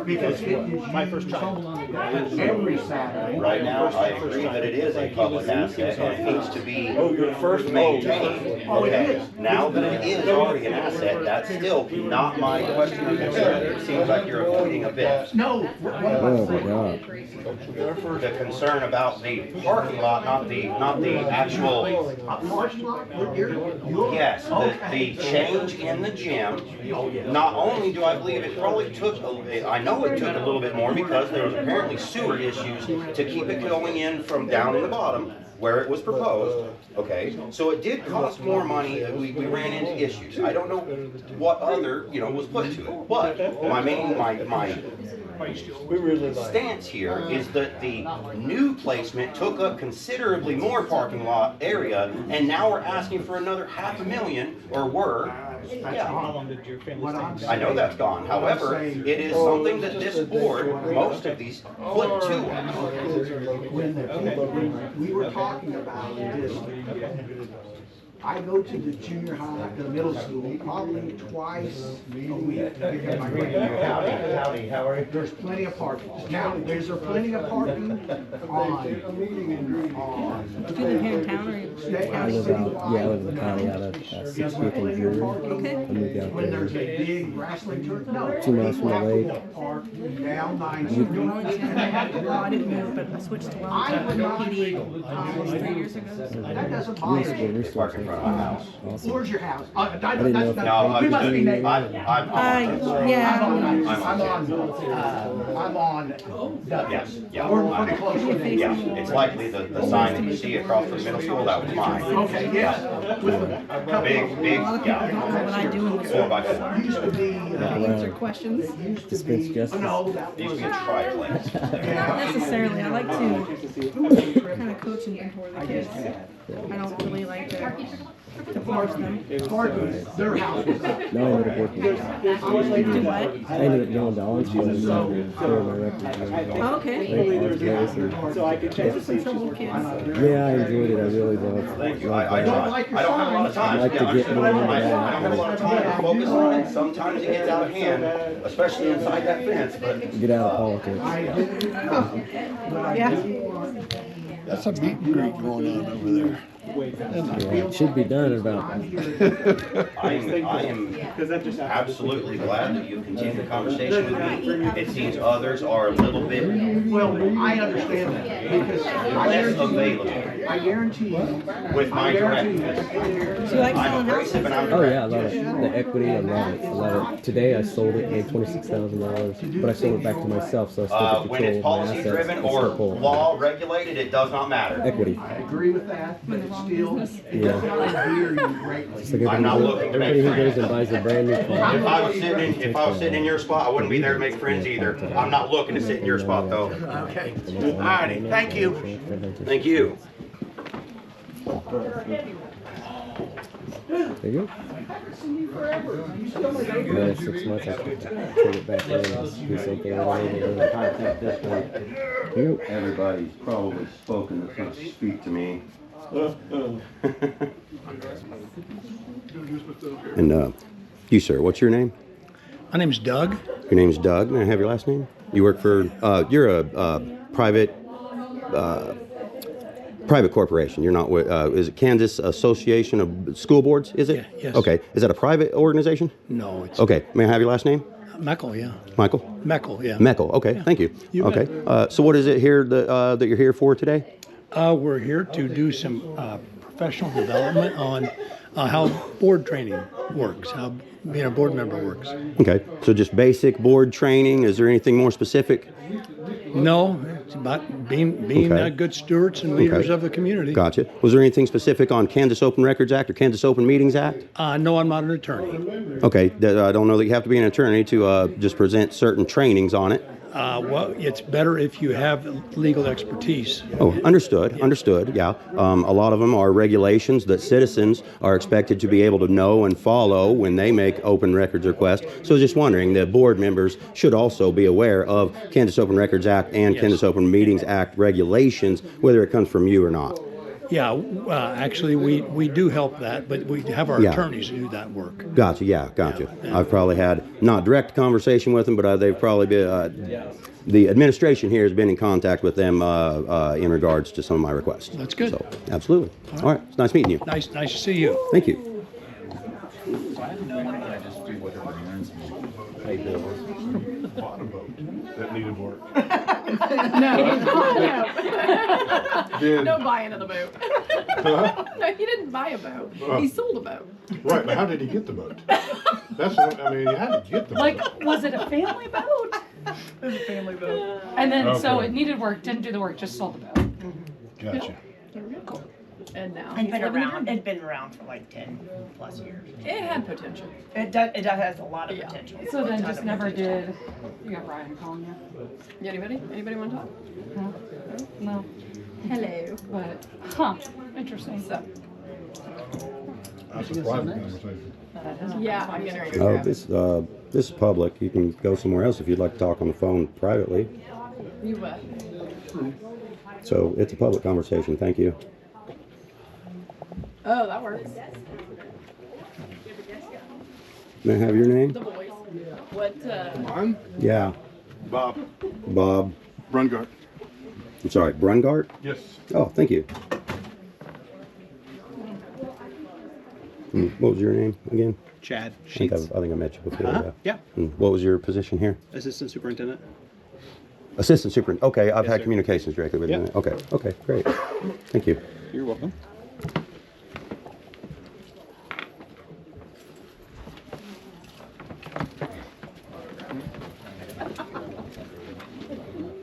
Speaker 7: because it is used every Saturday.
Speaker 2: Right now, I agree that it is a public asset and it needs to be maintained. Okay, now that it is already an asset, that's still not my question or concern. It seems like you're avoiding a bit.
Speaker 7: No.
Speaker 9: Oh my God.
Speaker 2: The concern about the parking lot, not the actual.
Speaker 7: Parking lot?
Speaker 2: Yes, the change in the gym, not only do I believe it probably took, I know it took a little bit more because there was apparently sewer issues to keep it going in from down in the bottom where it was proposed, okay? So it did cost more money, we ran into issues. I don't know what other, was put to it, but my stance here is that the new placement took up considerably more parking lot area, and now we're asking for another $500,000, or were. I know that's gone. However, it is something that this board, most of these, put to us.
Speaker 7: When we were talking about this, I go to the junior high, the middle school, probably twice a week.
Speaker 5: Howdy, how are you?
Speaker 7: There's plenty of parking. Now, is there plenty of parking on?
Speaker 3: Do you live here in town or you
Speaker 9: I live out, yeah, I live in the county out of 60th and Junior. I moved out
Speaker 7: When there's
Speaker 9: there
Speaker 7: a big wrestling tournament? No.
Speaker 9: 2 miles from the lake.
Speaker 7: Park down 9th Street.
Speaker 3: Well, I didn't move, but I switched to Wellington PD almost 3 years ago.
Speaker 7: That doesn't
Speaker 9: We
Speaker 7: bother
Speaker 9: used to,
Speaker 7: me.
Speaker 9: we still
Speaker 2: In front of my house.
Speaker 9: Awesome.
Speaker 7: Where's your house?
Speaker 9: didn't know if-
Speaker 2: No,
Speaker 7: We must be neighbors.
Speaker 3: Yeah.
Speaker 7: I'm on
Speaker 2: Yes, yeah.
Speaker 7: We're pretty close to it.
Speaker 2: Yeah, it's likely the sign that you see across from the middle school, that was mine.
Speaker 7: Okay, yes.
Speaker 2: Big,
Speaker 3: A lot of people don't know what I do in the
Speaker 2: 4x4.
Speaker 7: Used to be,
Speaker 3: answer questions.
Speaker 7: used to
Speaker 9: Dispense
Speaker 7: be,
Speaker 9: justice.
Speaker 7: no, that
Speaker 2: These
Speaker 7: was.
Speaker 2: be a triplex.
Speaker 3: Not necessarily. I like to kind of coach and mentor the kids. I don't really like to To force them.
Speaker 7: Their house was up.
Speaker 9: No, I ended up working.
Speaker 3: Do what?
Speaker 9: I ended up going to Allensville and clearing my records. And everything.
Speaker 3: Oh, okay.
Speaker 9: Like arts race and-
Speaker 8: So I can check to see if she's working.
Speaker 9: Yeah, I enjoyed it. I really loved
Speaker 2: Thank you.
Speaker 9: loved
Speaker 2: I
Speaker 9: that.
Speaker 2: don't have a lot of time.
Speaker 9: I'd like to
Speaker 2: Yeah,
Speaker 9: get more into
Speaker 2: I
Speaker 9: that.
Speaker 2: don't have a lot of time to focus on it. Sometimes it gets out of hand, especially inside that fence, but
Speaker 9: Get out of politics.
Speaker 3: Yeah.
Speaker 10: That's a meet and greet going on over there.
Speaker 9: Yeah, it should be done in about.
Speaker 2: I am absolutely glad that you continue the conversation with me. It seems others are a little bit
Speaker 7: Well, I understand that because
Speaker 2: less available
Speaker 7: I guarantee you.
Speaker 2: with my directness.
Speaker 3: Do you like
Speaker 2: I'm
Speaker 3: selling
Speaker 2: abrasive and I'm
Speaker 9: Oh
Speaker 2: direct.
Speaker 9: yeah, I love it. The equity, I love it. I love it. Today I sold it, made $26,000, but I sold it back to myself, so I still get
Speaker 2: When it's
Speaker 9: control of my
Speaker 2: policy
Speaker 9: assets.
Speaker 2: driven
Speaker 9: and
Speaker 2: or
Speaker 9: still pull.
Speaker 2: law regulated, it does not matter.
Speaker 9: Equity.
Speaker 7: I agree with that, but it's still, it
Speaker 9: Yeah.
Speaker 7: does not endear you greatly.
Speaker 9: It's like
Speaker 2: I'm not looking to make
Speaker 9: everybody who goes
Speaker 2: friends.
Speaker 9: and buys a brand new car.
Speaker 2: If I was sitting in your spot, I wouldn't be there to make friends either. I'm not looking to sit in your spot though.
Speaker 7: Okay, all righty, thank you.
Speaker 2: Thank you.
Speaker 9: There you go. Another 6 months, I can take it back in and just do something I don't even do. There you go.
Speaker 2: Everybody's probably spoken that's going to speak to me. And you, sir, what's your name?
Speaker 10: My name's Doug.
Speaker 2: Your name's Doug. May I have your last name? You work for, you're a private corporation. You're not with, is it Kansas Association of School Boards, is it?
Speaker 10: Yeah, yes.
Speaker 2: Okay. Is that a private organization?
Speaker 10: No, it's
Speaker 2: Okay. May I have your last name?
Speaker 10: Meckel, yeah.
Speaker 2: Michael?
Speaker 10: Meckel, yeah.
Speaker 2: Meckel. Okay. Thank you.
Speaker 10: You
Speaker 2: okay.
Speaker 10: bet.
Speaker 2: So what is it here that you're here for today?
Speaker 10: We're here to do some professional development on how board training works, how being a board member works.
Speaker 2: Okay. So just basic board training. Is there anything more specific?
Speaker 10: No, it's about being
Speaker 2: Okay.
Speaker 10: good stewards and leaders
Speaker 2: Okay.
Speaker 10: of the community.
Speaker 2: Gotcha. Was there anything specific on Kansas Open Records Act or Kansas Open Meetings Act?
Speaker 10: No, I'm not an attorney.
Speaker 2: Okay. I don't know that you have to be an attorney to just present certain trainings on it.
Speaker 10: Well, it's better if you have legal expertise.
Speaker 2: Oh, understood. Understood. Yeah. A lot of them are regulations that citizens are expected to be able to know and follow when they make open records requests. So I was just wondering, the board members should also be aware of Kansas Open Records Act and
Speaker 10: Yes.
Speaker 2: Kansas Open Meetings Act regulations, whether it comes from you or not.
Speaker 10: Yeah, actually, we do help that, but we have our
Speaker 2: Yeah.
Speaker 10: attorneys do that work.
Speaker 2: Gotcha. Yeah. Gotcha. I've probably had not direct conversation with them, but they've probably been. The administration here has been in contact with them in regards to some of my requests.
Speaker 10: That's good.
Speaker 2: So, absolutely. All right. It's nice meeting you.
Speaker 10: Nice to see you.
Speaker 2: Thank you.
Speaker 11: That needed work.
Speaker 6: No buying of the boat.
Speaker 11: Huh?
Speaker 6: No, he didn't buy a boat. He sold a boat.
Speaker 11: Right, but how did he get the boat? That's what, I mean, you had to get the boat.
Speaker 12: Like, was it a family boat?
Speaker 6: It was a family boat.
Speaker 12: And then, so
Speaker 11: Okay.
Speaker 12: it needed work, didn't do the work, just sold the boat.
Speaker 11: Gotcha.
Speaker 6: Cool. And now
Speaker 13: It's
Speaker 6: he's
Speaker 13: been
Speaker 6: living
Speaker 13: around.
Speaker 6: in
Speaker 13: It's been around for like 10+ years.
Speaker 6: it had potential.
Speaker 13: It does. It does has a lot of
Speaker 6: Yeah.
Speaker 13: potential.
Speaker 12: So then
Speaker 13: A ton
Speaker 12: just
Speaker 13: of
Speaker 12: never
Speaker 13: potential.
Speaker 12: did, you got Ryan calling you?
Speaker 6: Anybody? Anybody want to talk?
Speaker 12: No,
Speaker 6: Hello.
Speaker 12: but, interesting.
Speaker 6: So,
Speaker 11: That's a private conversation.
Speaker 6: yeah, I'm gonna go
Speaker 2: Oh,
Speaker 6: grab it.
Speaker 2: this is public. You can go somewhere else if you'd like to talk on the phone privately.
Speaker 6: You what?
Speaker 2: So it's a public conversation. Thank you.
Speaker 6: Oh, that works.
Speaker 2: May I have your name?
Speaker 6: The voice. What,
Speaker 11: Mine?
Speaker 2: Yeah,
Speaker 11: Bob
Speaker 2: Bob.
Speaker 11: Brungart.
Speaker 2: I'm sorry, Brungart?
Speaker 11: Yes.
Speaker 2: Oh, thank you. What was your name again?
Speaker 14: Chad
Speaker 2: I think
Speaker 14: Sheets.
Speaker 2: I met you before.
Speaker 14: Uh-huh. Yeah.
Speaker 2: What was your position here?
Speaker 14: Assistant Superintendent.
Speaker 2: Assistant Superintendent. Okay, I've
Speaker 14: Yes,
Speaker 2: had
Speaker 14: sir.
Speaker 2: communications directly with
Speaker 14: Yeah.
Speaker 2: you. Okay, great. Thank you.
Speaker 14: You're welcome.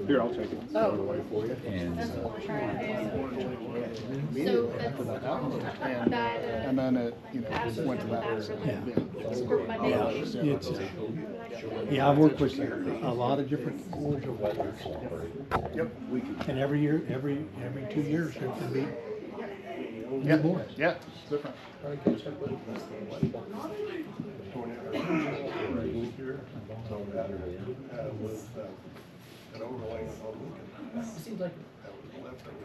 Speaker 14: Here, I'll take it.
Speaker 6: Oh.
Speaker 11: Away for you.
Speaker 14: And
Speaker 6: that's what we're trying to do.
Speaker 4: So and then it, went to that.
Speaker 10: Yeah, I've worked with a lot of different boards over the years.
Speaker 4: Yep.
Speaker 10: And every year, every 2 years, we meet
Speaker 4: Yeah, yeah, it's different.
Speaker 11: An overlay on Lincoln.
Speaker 5: Seems like
Speaker 11: That was the leftover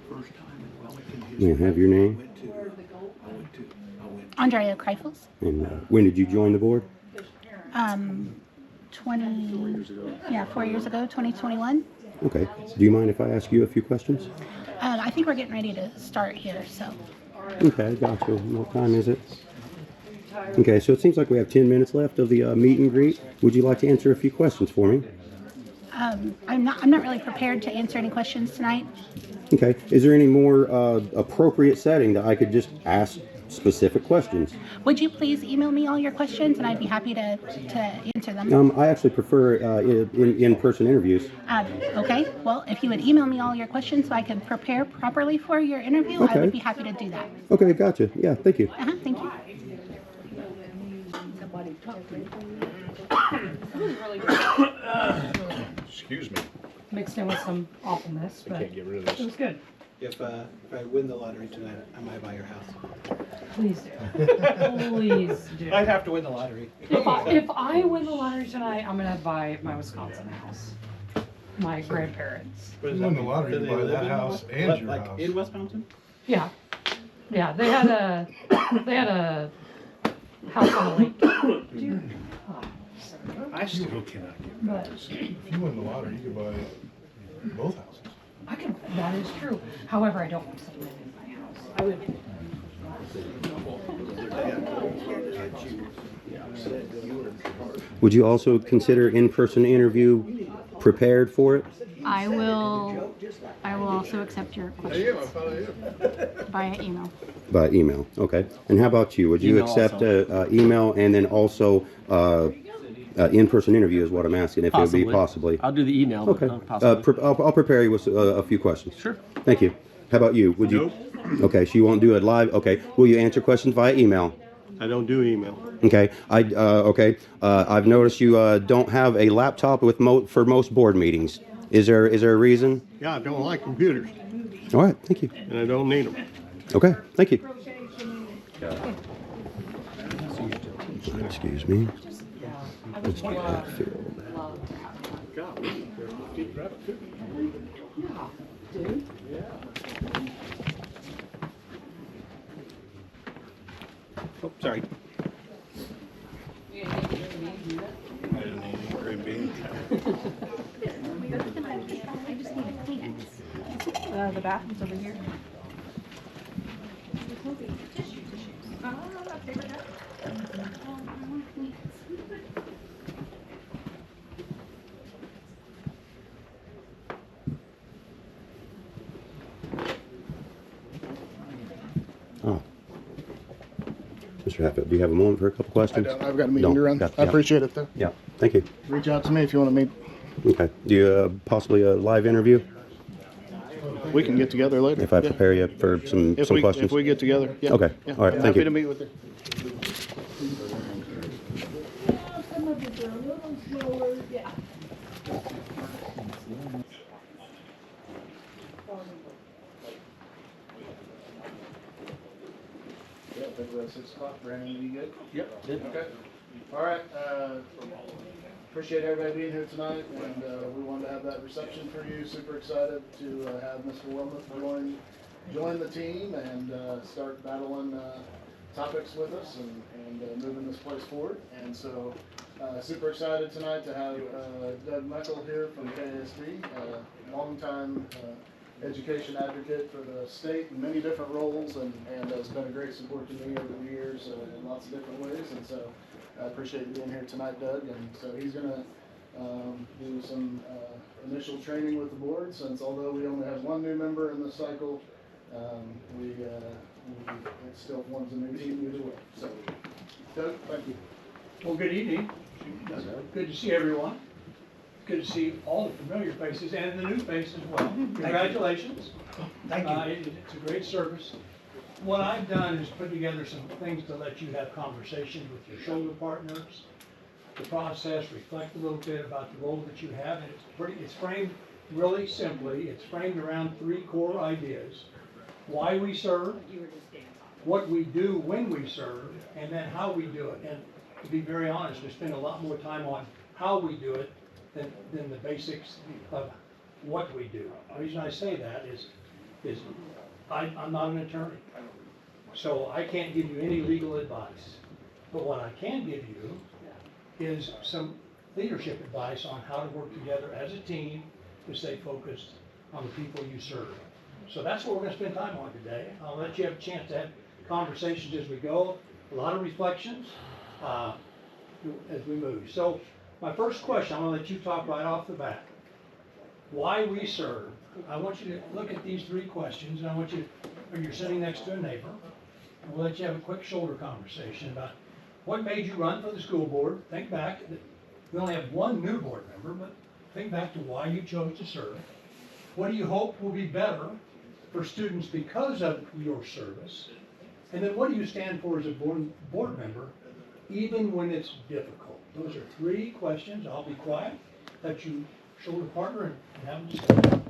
Speaker 5: first time in Wellington.
Speaker 2: May I have your name?
Speaker 14: Andrea Kreifels.
Speaker 2: And when did you join the board?
Speaker 14: 4 years ago, 2021.
Speaker 2: Okay. Do you mind if I ask you a few questions?
Speaker 14: I think we're getting ready to start here, so.
Speaker 2: Okay, gotcha. What time is it? Okay, so it seems like we have 10 minutes left of the meet and greet. Would you like to answer a few questions for me?
Speaker 14: I'm not really prepared to answer any questions tonight.
Speaker 2: Okay. Is there any more appropriate setting that I could just ask specific questions?
Speaker 14: Would you please email me all your questions, and I'd be happy to answer them.
Speaker 2: I actually prefer in-person interviews.
Speaker 14: Okay, well, if you would email me all your questions so I can prepare properly for your interview, I
Speaker 2: Okay.
Speaker 14: would be happy to do that.
Speaker 2: Okay, gotcha. Yeah, thank you.
Speaker 14: Thank you.
Speaker 12: It was really good.
Speaker 11: Excuse me.
Speaker 12: Mixed in with some awfulness, but
Speaker 11: Can't get rid of this.
Speaker 12: it was good.
Speaker 5: If I win the lottery tonight, I might buy your house.
Speaker 12: Please do. Please do.
Speaker 5: I'd have to win the lottery.
Speaker 12: If I win the lottery tonight, I'm gonna buy my Wisconsin house. My grandparents.
Speaker 11: If you win the lottery, you buy that house and your house.
Speaker 5: In Wisconsin?
Speaker 12: Yeah. Yeah, they had a house on a lake. Oh, sorry.
Speaker 11: I still cannot get
Speaker 12: But
Speaker 11: this. If you win the lottery, you can buy both houses.
Speaker 12: I can, that is true. However, I don't want someone in my house. I would.
Speaker 2: Would you also consider in-person interview prepared for it?
Speaker 14: I will also accept your questions via email.
Speaker 2: By email, okay. And how about you? Would you
Speaker 9: Email
Speaker 2: accept
Speaker 9: also.
Speaker 2: email and then also in-person interview is what I'm asking, if it would be possibly?
Speaker 9: I'll do the email, but
Speaker 2: Okay.
Speaker 9: not possibly.
Speaker 2: I'll prepare you with a few questions.
Speaker 9: Sure.
Speaker 2: Thank you. How about you? Would you? Okay, so you won't do it live? Okay. Will you answer questions via email?
Speaker 15: I don't do email.
Speaker 2: Okay. Okay. I've noticed you don't have a laptop with for most board meetings. Is there a reason?
Speaker 15: Yeah, I don't like computers,
Speaker 2: All right. Thank you.
Speaker 15: and I don't need them.
Speaker 2: Okay. Thank you. Excuse me. Let's get that filled.
Speaker 15: Oh, sorry. I didn't need any green beans.
Speaker 14: I just need a Kleenex.
Speaker 3: The bathroom's over here.
Speaker 2: Oh. Mr. Hatfield, do you have a moment for a couple questions?
Speaker 4: I don't. I've got a meeting to run.
Speaker 2: Got-
Speaker 4: I
Speaker 2: yeah.
Speaker 4: appreciate it, though.
Speaker 2: Yeah. Thank you.
Speaker 4: Reach out to me if you want to meet.
Speaker 2: Okay. Do you possibly a live interview?
Speaker 4: We can get together later.
Speaker 2: If I
Speaker 4: Yeah.
Speaker 2: prepare you for some questions?
Speaker 4: If we get together, yeah.
Speaker 2: Okay.
Speaker 4: Yeah.
Speaker 2: All right. Thank
Speaker 4: Happy
Speaker 2: you.
Speaker 4: to meet with you. Yeah, I think we're at 6 o'clock. Brandon, you good?
Speaker 5: Yep.
Speaker 4: Okay. All right. Appreciate everybody being here tonight, and we wanted to have that reception for you. Super excited to have Mr. Wilmuth join the team and start battling topics with us and moving this place forward. And so, super excited tonight to have Doug Meckel here from KASB, longtime education advocate for the state in many different roles, and has been a great support to me over the years in lots of different ways. And so I appreciate you being here tonight, Doug. And so he's going to do some initial training with the board, since although we only have one new member in this cycle, it still forms a new team either way. So, Doug, thank you.
Speaker 16: Well, good evening. Good to see everyone. Good to see all the familiar faces and the new faces as well. Congratulations.
Speaker 5: Thank you.
Speaker 16: It's a great service. What I've done is put together some things to let you have conversations with your shoulder partners, the process, reflect a little bit about the role that you have, and it's framed really simply. It's framed around 3 core ideas: why we serve, what we do when we serve, and then how we do it. And to be very honest, we spend a lot more time on how we do it than the basics of what we do. The reason I say that is I'm not an attorney, so I can't give you any legal advice. But what I can give you is some leadership advice on how to work together as a team to stay focused on the people you serve. So that's what we're going to spend time on today. I'll let you have a chance to have conversations as we go, a lot of reflections as we move. So my first question, I'm going to let you talk right off the bat. Why we serve. I want you to look at these 3 questions, and I want you, or you're sitting next to a neighbor, and we'll let you have a quick shoulder conversation about what made you run for the school board. Think back. We only have 1 new board member, but think back to why you chose to serve. What do you hope will be better for students because of your service? And then what do you stand for as a board member, even when it's difficult? Those are 3 questions. I'll be quiet, let you shoulder partner and have a discussion.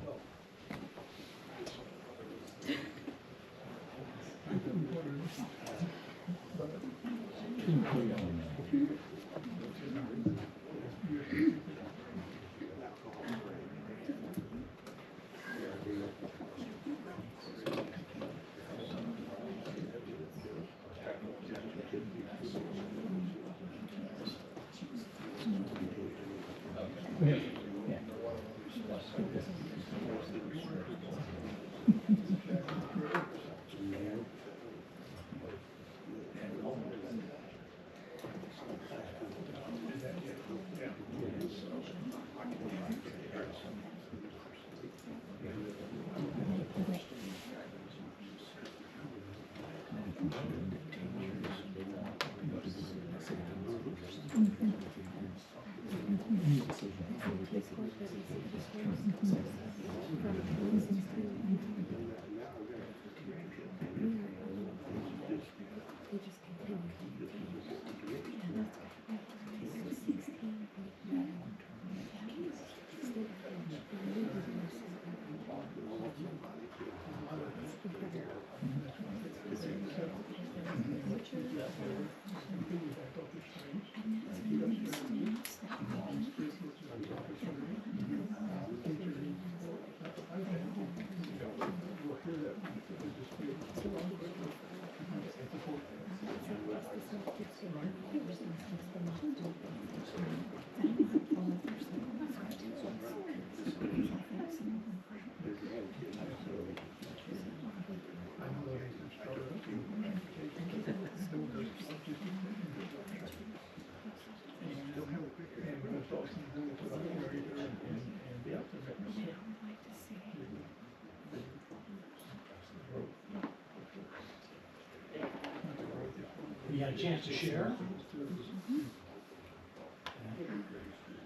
Speaker 16: You had a chance to share?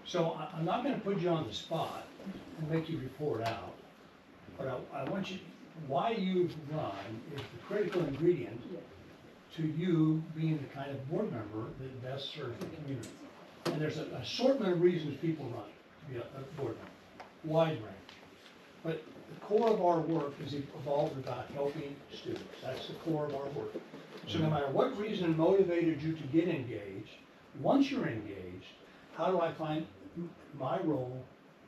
Speaker 16: So I'm not going to put you on the spot and make you report out, but I want you, why you run is the critical ingredient to you being the kind of board member that best serves the community. And there's an assortment of reasons people run to be a board member, wide range. But the core of our work is evolved about helping students. That's the core of our work. So no matter what reason motivated you to get engaged, once you're engaged, how do I find my role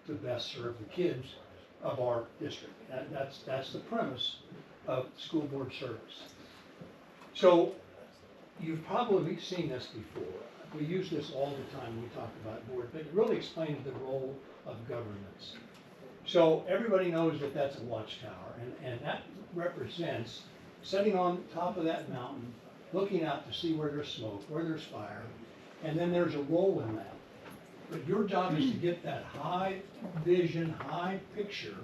Speaker 16: to best serve the kids of our district? That's the premise of school board service. So you've probably seen this before. We use this all the time when we talk about board, but it really explains the role of governance. So everybody knows that that's a watchtower, and that represents sitting on top of that mountain, looking out to see where there's smoke, where there's fire, and then there's a role in that. But your job is to get that high vision, high picture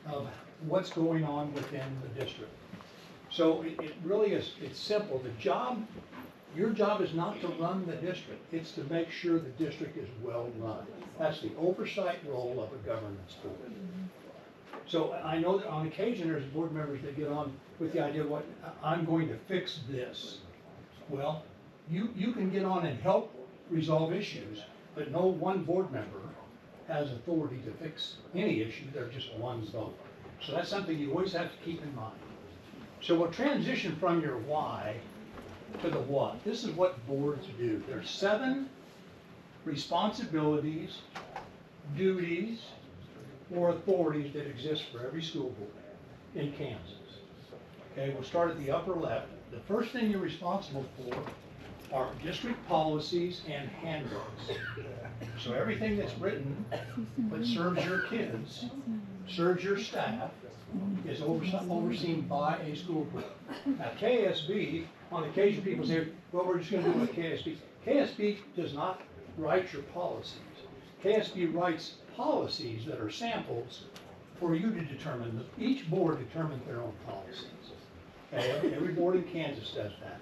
Speaker 16: of what's going on within the district. So it really is, it's simple. Your job is not to run the district, it's to make sure the district is well run. That's the oversight role of a governance board. So I know that on occasion there's board members that get on with the idea of what, I'm going to fix this. Well, you can get on and help resolve issues, but no one board member has authority to fix any issue, they're just one vote. So that's something you always have to keep in mind. So we'll transition from your why to the what. This is what boards do. There's 7 responsibilities, duties, or authorities that exist for every school board in Kansas. Okay, we'll start at the upper left. The first thing you're responsible for are district policies and handbooks. So everything that's written that serves your kids, serves your staff, is overseen by a school board. Now KASB, on occasion people say, well, we're just going to do it with KASB. KASB does not write your policies. KASB writes policies that are samples for you to determine. Each board determines their own policies. Okay? Every board in Kansas does that.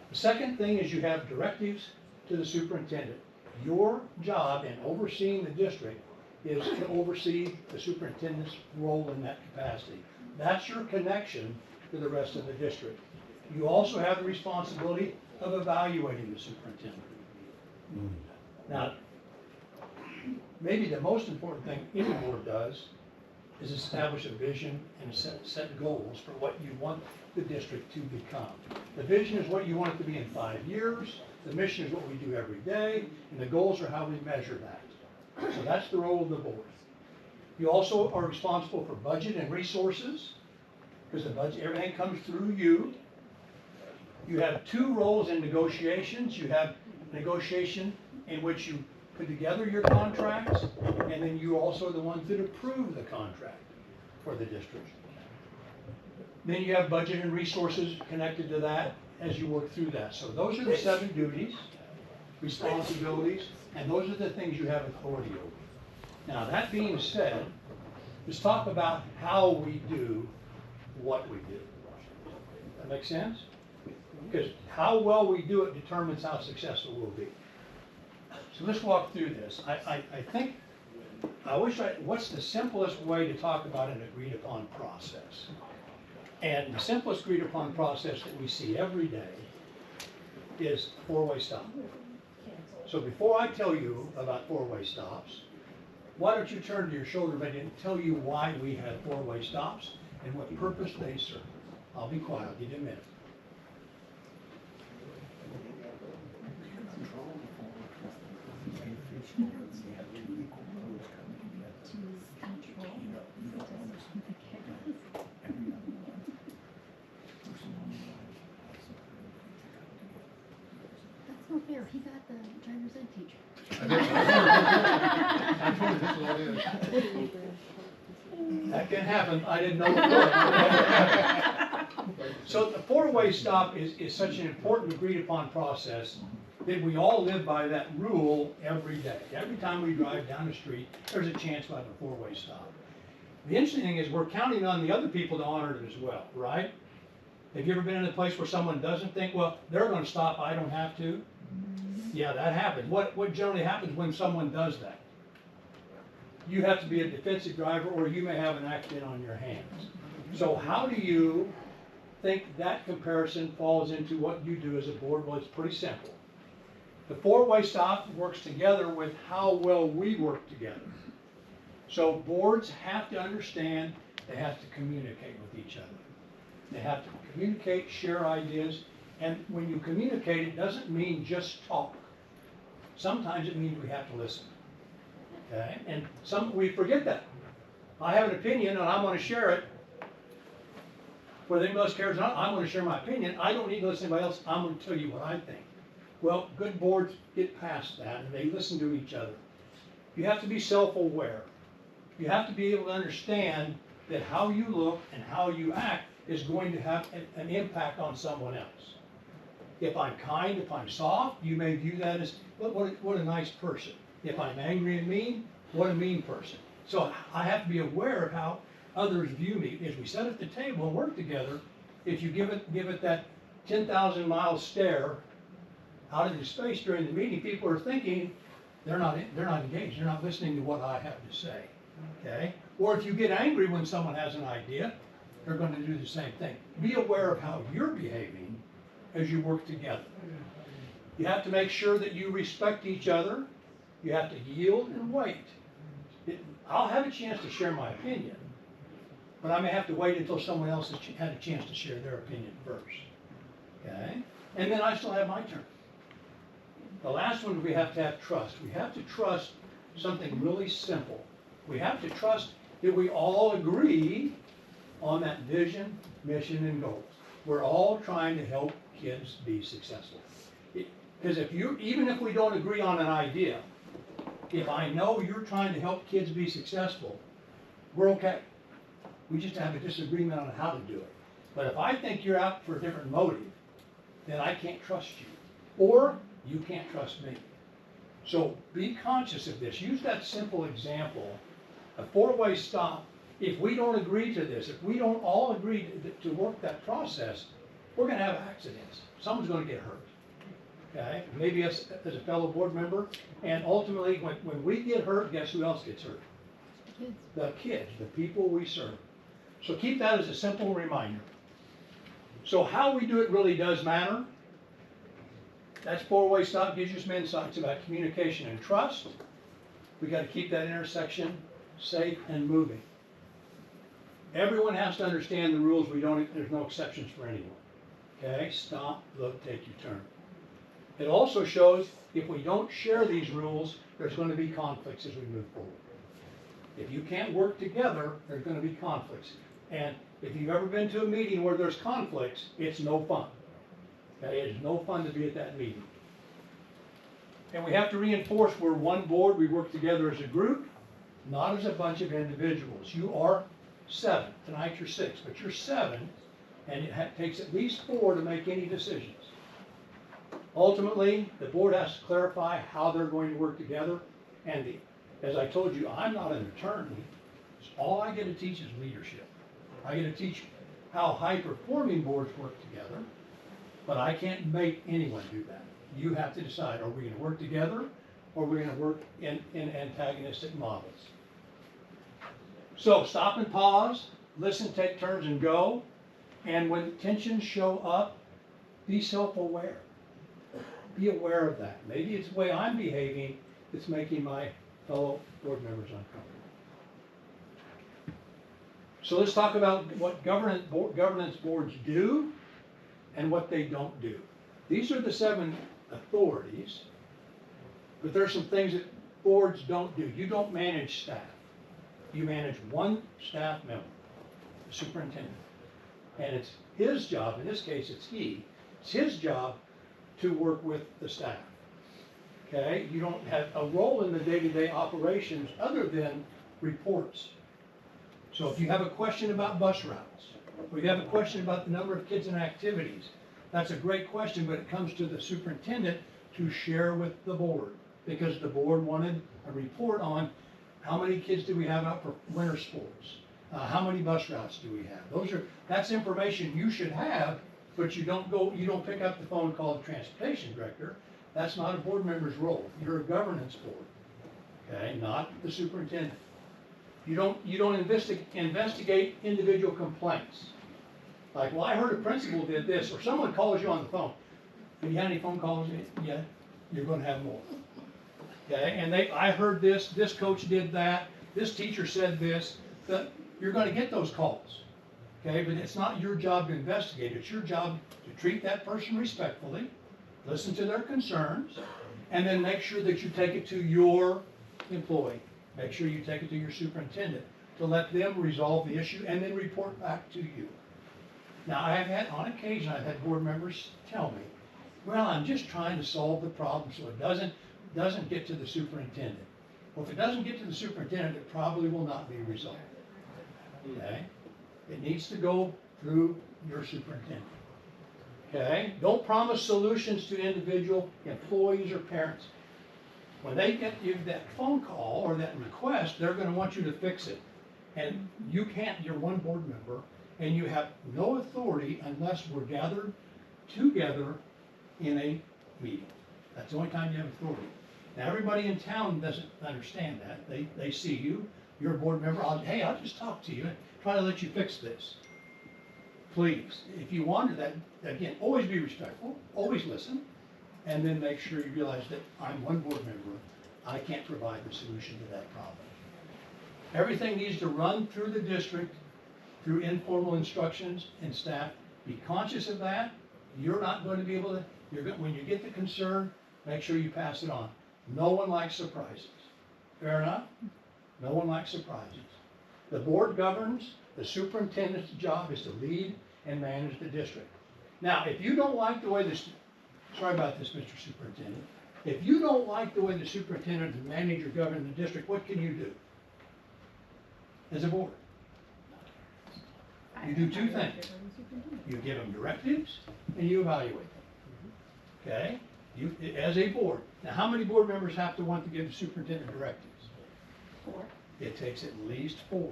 Speaker 16: The second thing is you have directives to the superintendent. Your job in overseeing the district is to oversee the superintendent's role in that capacity. That's your connection to the rest of the district. You also have the responsibility of evaluating the superintendent. Now, maybe the most important thing any board does is establish a vision and set goals for what you want the district to become. The vision is what you want it to be in 5 years, the mission is what we do every day, and the goals are how we measure that. So that's the role of the board. You also are responsible for budget and resources, because the budget, everything comes through you. You have 2 roles in negotiations. You have negotiation in which you put together your contracts, and then you also are the ones that approve the contract for the district. Then you have budget and resources connected to that as you work through that. So those are the 7 duties, responsibilities, and those are the things you have authority over. Now, that being said, let's talk about how we do what we do. That make sense? Because how well we do it determines how successful we'll be. So let's walk through this. I think, what's the simplest way to talk about an agreed upon process? And the simplest agreed upon process that we see every day is 4-way stop. So before I tell you about 4-way stops, why don't you turn to your shoulder blade and tell you why we have 4-way stops and what purpose they serve. I'll be quiet, I'll give you a minute.
Speaker 14: That's not fair, he got the driver's ed teacher.
Speaker 16: That can happen, I didn't know it would. So the 4-way stop is such an important agreed upon process that we all live by that rule every day. Every time we drive down the street, there's a chance we'll have a 4-way stop. The interesting thing is we're counting on the other people to honor it as well, right? Have you ever been in a place where someone doesn't think, well, they're going to stop, I don't have to? Yeah, that happens. What generally happens when someone does that? You have to be a defensive driver, or you may have an accident on your hands. So how do you think that comparison falls into what you do as a board? Well, it's pretty simple. The 4-way stop works together with how well we work together. So boards have to understand they have to communicate with each other. They have to communicate, share ideas, and when you communicate, it doesn't mean just talk. Sometimes it means we have to listen. Okay? And we forget that. I have an opinion and I want to share it. Whether anybody else cares or not, I want to share my opinion. I don't need to listen to anybody else. I'm going to tell you what I think. Well, good boards get past that and they listen to each other. You have to be self-aware. You have to be able to understand that how you look and how you act is going to have an impact on someone else. If I'm kind, if I'm soft, you may view that as, what a nice person. If I'm angry and mean, what a mean person. So I have to be aware of how others view me. As we sit at the table and work together, if you give it that 10,000-mile stare out into space during the meeting, people are thinking they're not engaged. They're not listening to what I have to say. Okay? Or if you get angry when someone has an idea, they're going to do the same thing. Be aware of how you're behaving as you work together. You have to make sure that you respect each other You have to yield and wait. I'll have a chance to share my opinion, but I may have to wait until someone else has had a chance to share their opinion first. Okay? And then I still have my turn. The last one, we have to have trust. We have to trust something really simple. We have to trust that we all agree on that vision, mission, and goals. We're all trying to help kids be successful. Because even if we don't agree on an idea, if I know you're trying to help kids be successful, we're okay. We just have a disagreement on how to do it. But if I think you're out for a different motive, then I can't trust you. Or you can't trust me. So be conscious of this. Use that simple example. A four-way stop. If we don't agree to this, if we don't all agree to work that process, we're going to have accidents. Someone's going to get hurt. Okay? Maybe as a fellow board member. And ultimately, when we get hurt, guess who else gets hurt?
Speaker 14: Kids.
Speaker 16: The kids, the people we serve. So keep that as a simple reminder. So how we do it really does matter. That's four-way stop, gives you some insights about communication and trust. We got to keep that intersection safe and moving. Everyone has to understand the rules. There's no exceptions for anyone. Okay, stop, look, take your turn. It also shows if we don't share these rules, there's going to be conflicts as we move forward. If you can't work together, there's going to be conflicts. And if you've ever been to a meeting where there's conflicts, it's no fun. Okay, it's no fun to be at that meeting. And we have to reinforce we're one board, we work together as a group, not as a bunch of individuals. You are 7, tonight you're 6, but you're 7, and it takes at least 4 to make any decisions. Ultimately, the board has to clarify how they're going to work together, and as I told you, I'm not an attorney. All I get to teach is leadership. I get to teach how high-performing boards work together, but I can't make anyone do that. You have to decide, are we going to work together, or are we going to work in antagonistic models? So stop and pause, listen, take turns, and go. And when tensions show up, be self-aware. Be aware of that. Maybe it's the way I'm behaving that's making my fellow board members uncomfortable. So let's talk about what governance boards do and what they don't do. These are the 7 authorities, but there's some things that boards don't do. You don't manage staff. You manage one staff member, the superintendent. And it's his job, in this case it's his job to work with the staff. Okay? You don't have a role in the day-to-day operations other than reports. So if you have a question about bus routes, or you have a question about the number of kids in activities, that's a great question, but it comes to the superintendent to share with the board, because the board wanted a report on how many kids do we have out for winter sports, how many bus routes do we have. That's information you should have, but you don't pick up the phone, call the transportation director. That's not a board member's role. You're a governance board, okay, not the superintendent. You don't investigate individual complaints. Like, well, I heard a principal did this, or someone calls you on the phone. Have you had any phone calls yet? You're going to have more. Okay, and I heard this coach did that, this teacher said this. You're going to get those calls. Okay, but it's not your job to investigate. It's your job to treat that person respectfully, listen to their concerns, and then make sure that you take it to your employee. Make sure you take it to your superintendent to let them resolve the issue and then report back to you. Now, on occasion, I've had board members tell me, well, I'm just trying to solve the problem so it doesn't get to the superintendent. Well, if it doesn't get to the superintendent, it probably will not be resolved. Okay? It needs to go through your superintendent. Okay? Don't promise solutions to individual employees or parents. When they get you that phone call or that request, they're going to want you to fix it. And you can't, you're one board member, and you have no authority unless we're gathered together in a meeting. That's the only time you have authority. Now, everybody in town doesn't understand that. They see you, you're a board member, hey, I'll just talk to you and try to let you fix this. Please, if you want that, again, always be respectful, always listen, and then make sure you realize that I'm one board member. I can't provide the solution to that problem. Everything needs to run through the district, through informal instructions and staff. Be conscious of that. You're not going to be able to, when you get the concern, make sure you pass it on. No one likes surprises. Fair enough? No one likes surprises. The board governs. The superintendent's job is to lead and manage the district. Now, if you don't like the way this, sorry about this, Mr. Superintendent. If you don't like the way the superintendent and manager govern the district, what can you do as a board? You do two things. You give them directives and you evaluate them. Okay? You, as a board. Now, how many board members have to want to give the superintendent directives?
Speaker 14: 4.
Speaker 16: It takes at least 4.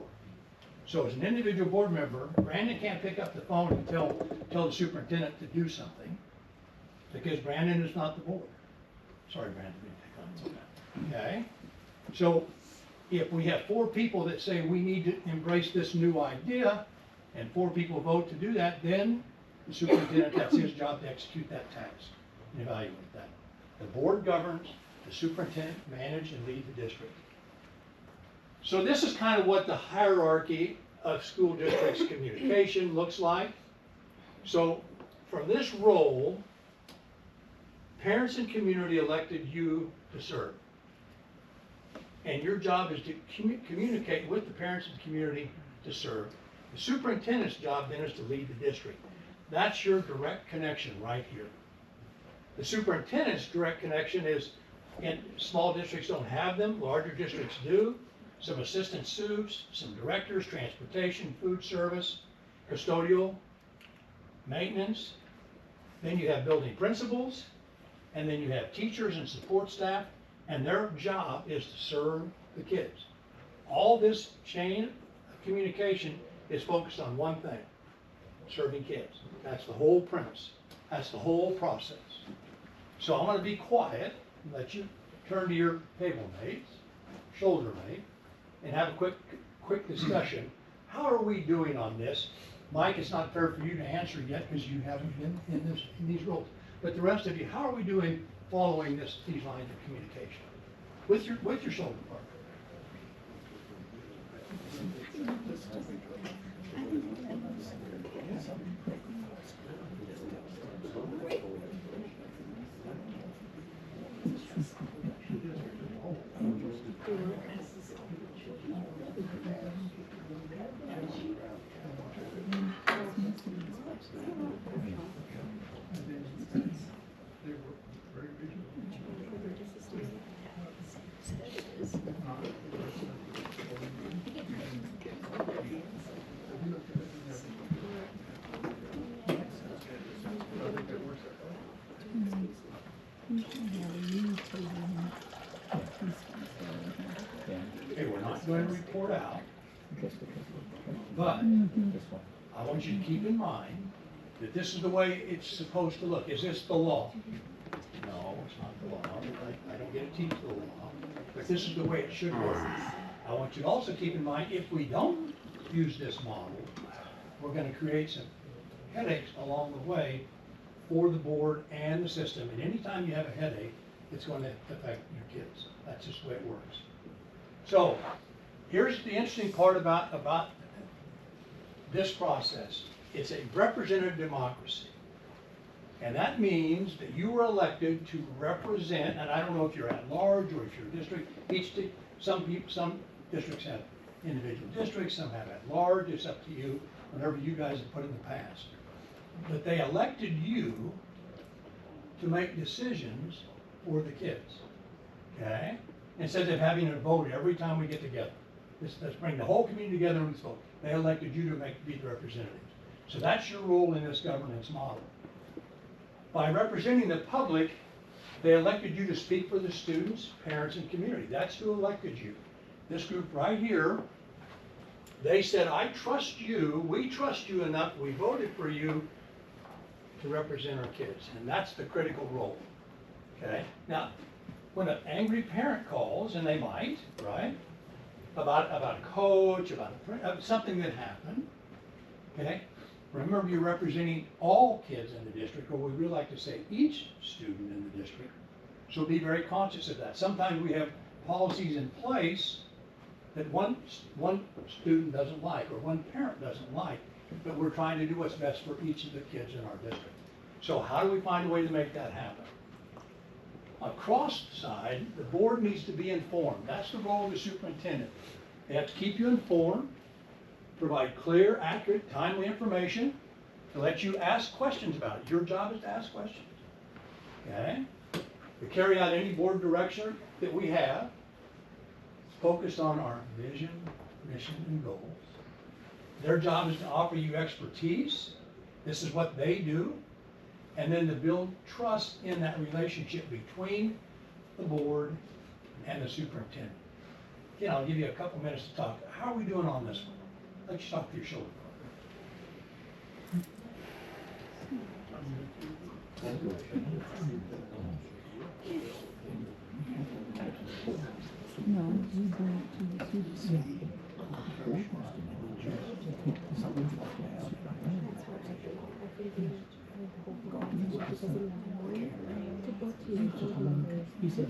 Speaker 16: So as an individual board member, Brandon can't pick up the phone and tell the superintendent to do something because Brandon is not the board. Sorry, Brandon, didn't pick on that. Okay? So if we have 4 people that say we need to embrace this new idea and 4 people vote to do that, then the superintendent, that's his job to execute that task and evaluate that. The board governs, the superintendent manage and lead the district. So this is kind of what the hierarchy of school districts communication looks like. So from this role, parents and community elected you to serve. And your job is to communicate with the parents and community to serve. The superintendent's job then is to lead the district. That's your direct connection right here. The superintendent's direct connection is, and small districts don't have them, larger districts do. Some assistant supes, some directors, transportation, food service, custodial, maintenance. Then you have building principals, and then you have teachers and support staff, and their job is to serve the kids. All this chain of communication is focused on one thing, serving kids. That's the whole premise. That's the whole process. So I'm going to be quiet and let you turn to your table mates, shoulder mate, and have a quick discussion. How are we doing on this? Mike, it's not fair for you to answer yet because you haven't been in these roles. But the rest of you, how are we doing following these lines of communication with your shoulder partner? Okay, we're not going to report out, but I want you to keep in mind that this is the way it's supposed to look. Is this the law? No, it's not the law. I don't get to teach the law, but this is the way it should work. I want you to also keep in mind, if we don't use this model, we're going to create some headaches along the way for the board and the system. And anytime you have a headache, it's going to affect your kids. That's just the way it works. So here's the interesting part about this process. It's a representative democracy. And that means that you were elected to represent, and I don't know if you're at large or if you're a district, some districts have individual districts, some have at large, it's up to you, whatever you guys have put in the past. But they elected you to make decisions for the kids, okay? Instead of having a vote every time we get together. Let's bring the whole community together and vote. They elected you to be the representatives. So that's your role in this governance model. By representing the public, they elected you to speak for the students, parents, and community. That's who elected you. This group right here, they said, I trust you, we trust you enough, we voted for you to represent our kids. And that's the critical role, okay? Now, when an angry parent calls, and they might, right, about a coach, about something that happened, okay? Remember, you're representing all kids in the district, or we really like to say each student in the district. So be very conscious of that. Sometimes we have policies in place that one student doesn't like, or one parent doesn't like, but we're trying to do what's best for each of the kids in our district. So how do we find a way to make that happen? Across the side, the board needs to be informed. That's the role of the superintendent. They have to keep you informed, provide clear, accurate, timely information, to let you ask questions about it. Your job is to ask questions. Okay? To carry out any board direction that we have, focused on our vision, mission, and goals. Their job is to offer you expertise. This is what they do. And then to build trust in that relationship between the board and the superintendent. Again, I'll give you a couple minutes to talk. How are we doing on this one? Let you talk to your shoulder.
Speaker 8: No, we bring it to the superintendent. He said.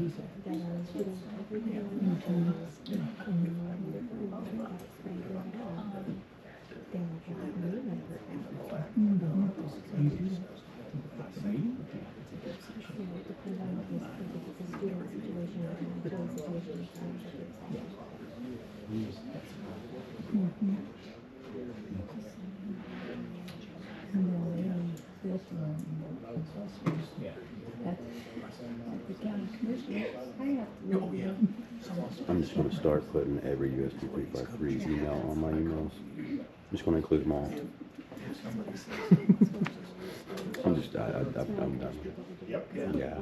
Speaker 2: I'm just going to start putting every USD 353 email on my emails. I'm just going to include them all. I'm done.
Speaker 7: Yep.
Speaker 2: Yeah.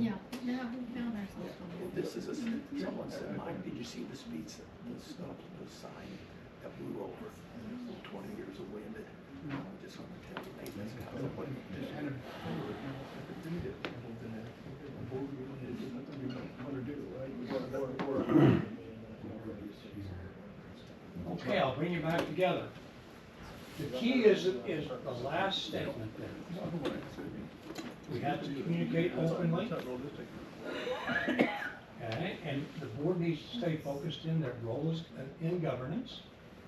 Speaker 14: Yeah, no, we found ourselves.
Speaker 7: This is someone said, Mike, did you see the speeds, the sign that blew over? 20 years of wind. Just want to tell you, maintenance
Speaker 16: Okay, I'll bring you back together. The key is the last statement there. We have to communicate openly. Okay, and the board needs to stay focused in their roles in governance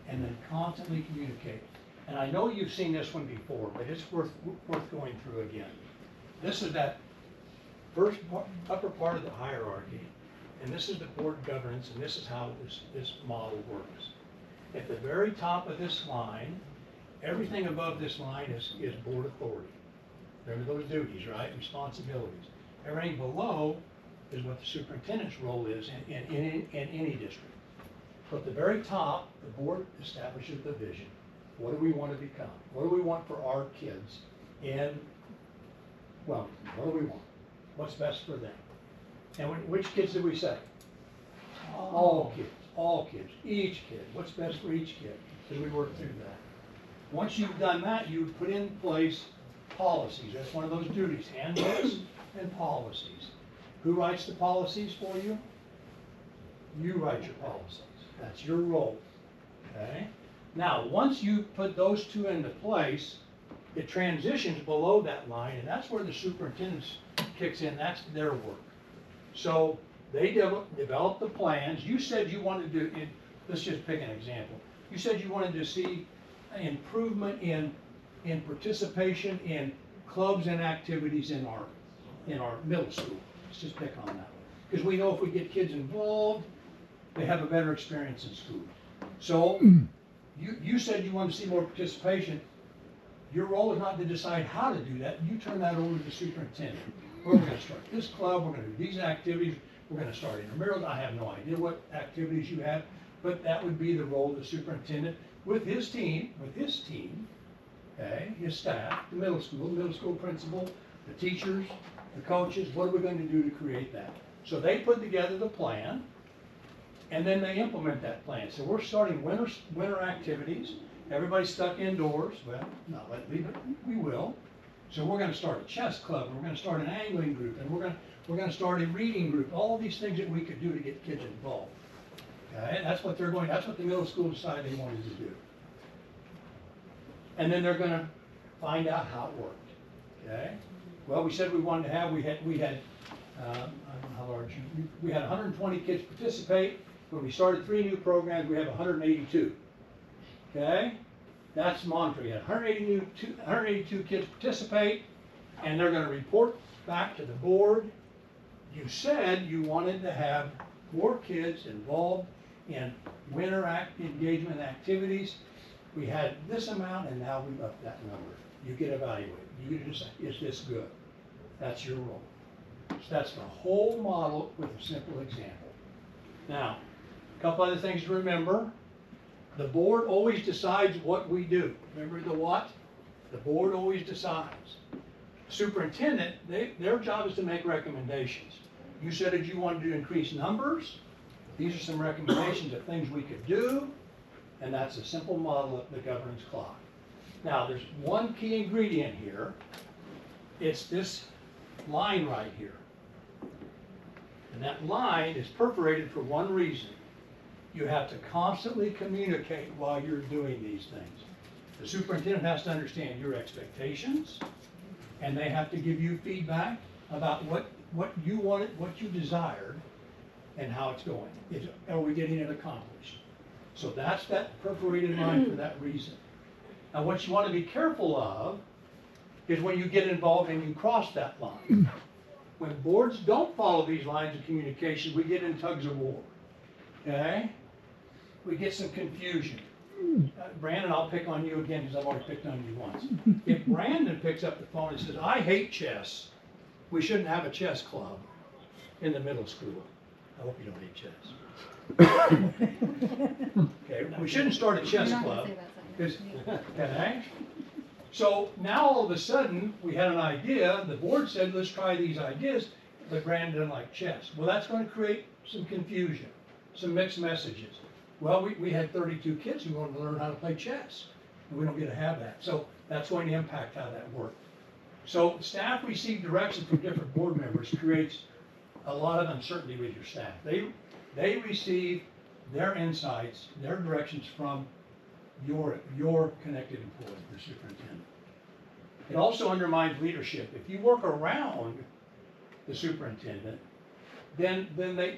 Speaker 16: and then constantly communicate. And I know you've seen this one before, but it's worth going through again. This is that first upper part of the hierarchy, and this is the board governance, and this is how this model works. At the very top of this line, everything above this line is board authority. Remember those duties, right? Responsibilities. Everything below is what the superintendent's role is in any district. So at the very top, the board establishes the vision. What do we want to become? What do we want for our kids what do we want? What's best for them? And which kids did we say? All kids, each kid. What's best for each kid? As we work through that. Once you've done that, you put in place policies. That's one of those duties, handbooks and policies. Who writes the policies for you? You write your policies. That's your role. Okay? Now, once you put those two into place, it transitions below that line, and that's where the superintendent kicks in. That's their work. So they develop the plans. You said you wanted to do, let's just pick an example. You said you wanted to see improvement in participation in clubs and activities in our middle school. Let's just pick on that one. Because we know if we get kids involved, they have a better experience in school. So you said you wanted to see more participation. Your role is not to decide how to do that. You turn that over to the superintendent. We're going to start this club. We're going to do these activities. We're going to start intramurals. I have no idea what activities you have, but that would be the role of the superintendent with his team, okay, his staff, the middle school principal, the teachers, the coaches. What are we going to do to create that? So they put together the plan, and then they implement that plan. So we're starting winter activities. Everybody's stuck indoors. Well, not lately, but we will. So we're going to start a chess club, and we're going to start an angling group, and we're going to start a reading group. All these things that we could do to get kids involved. Okay, that's what the middle school decided they wanted to do. And then they're going to find out how it worked, okay? Well, we said we wanted to have, we had, I don't know how large, we had 120 kids participate. When we started 3 new programs, we have 182, okay? That's monitoring. We had 182 kids participate, and they're gonna report back to the board. You said you wanted to have more kids involved in winter engagement activities. We had this amount, and now we've upped that number. You get evaluated. You get to decide, is this good? That's your role. So that's the whole model with a simple example. Now, a couple other things to remember. The board always decides what we do. Remember the what? The board always decides. Superintendent, their job is to make recommendations. You said that you wanted to increase numbers. These are some recommendations of things we could do, and that's a simple model of the governance clock. Now, there's one key ingredient here. It's this line right here. And that line is perforated for one reason. You have to constantly communicate while you're doing these things. The superintendent has to understand your expectations, and they have to give you feedback about what you wanted, what you desired, and how it's going. Are we getting it accomplished? So that's that perforated line for that reason. Now, what you want to be careful of is when you get involved and you cross that line. When boards don't follow these lines of communication, we get in tugs of war, okay? We get some confusion. Brandon, I'll pick on you again because I've already picked on you once. If Brandon picks up the phone and says, I hate chess, we shouldn't have a chess club in the middle school. I hope you don't hate chess. Okay, we shouldn't start a chess club. Okay? So now all of a sudden, we had an idea, the board said, let's try these ideas, but Brandon doesn't like chess. Well, that's going to create some confusion, some mixed messages. Well, we had 32 kids who wanted to learn how to play chess, and we don't get to have that. So that's going to impact how that worked. So staff receive direction from different board members creates a lot of uncertainty with your staff. They receive their insights, their directions from your connected employee, the superintendent. It also undermines leadership. If you work around the superintendent, then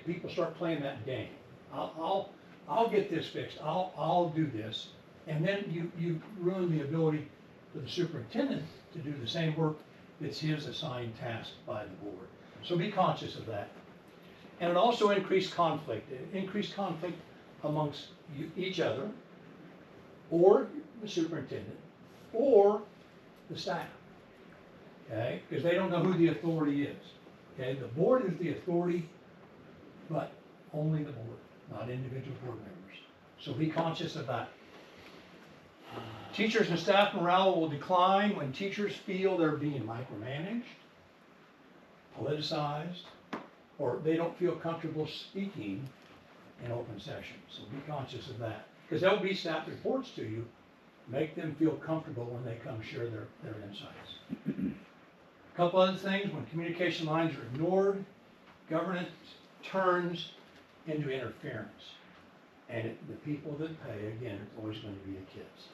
Speaker 16: people start playing that game. I'll get this fixed. I'll do this, and then you ruin the ability for the superintendent to do the same work that's his assigned task by the board. So be conscious of that. And it also increased conflict. It increased conflict amongst each other, or the superintendent, or the staff, okay? Because they don't know who the authority is, okay? The board is the authority, but only the board, not individual board members. So be conscious of that. Teachers and staff morale will decline when teachers feel they're being micromanaged, politicized, or they don't feel comfortable speaking in open session. So be conscious of that. Because there'll be staff reports to you. Make them feel comfortable when they come share their insights. A couple other things, when communication lines are ignored, governance turns into interference. And the people that pay, again, it's always going to be the kids.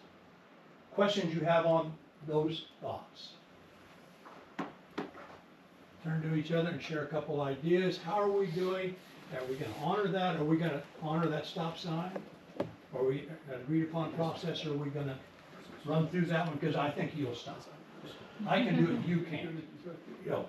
Speaker 16: Questions you have on those thoughts? Turn to each other and share a couple ideas. How are we doing? Are we going to honor that? Are we going to honor that stop sign? Are we agreed upon process, or are we going to run through that one? Because I think you'll stop. I can do it, you can't. Yo.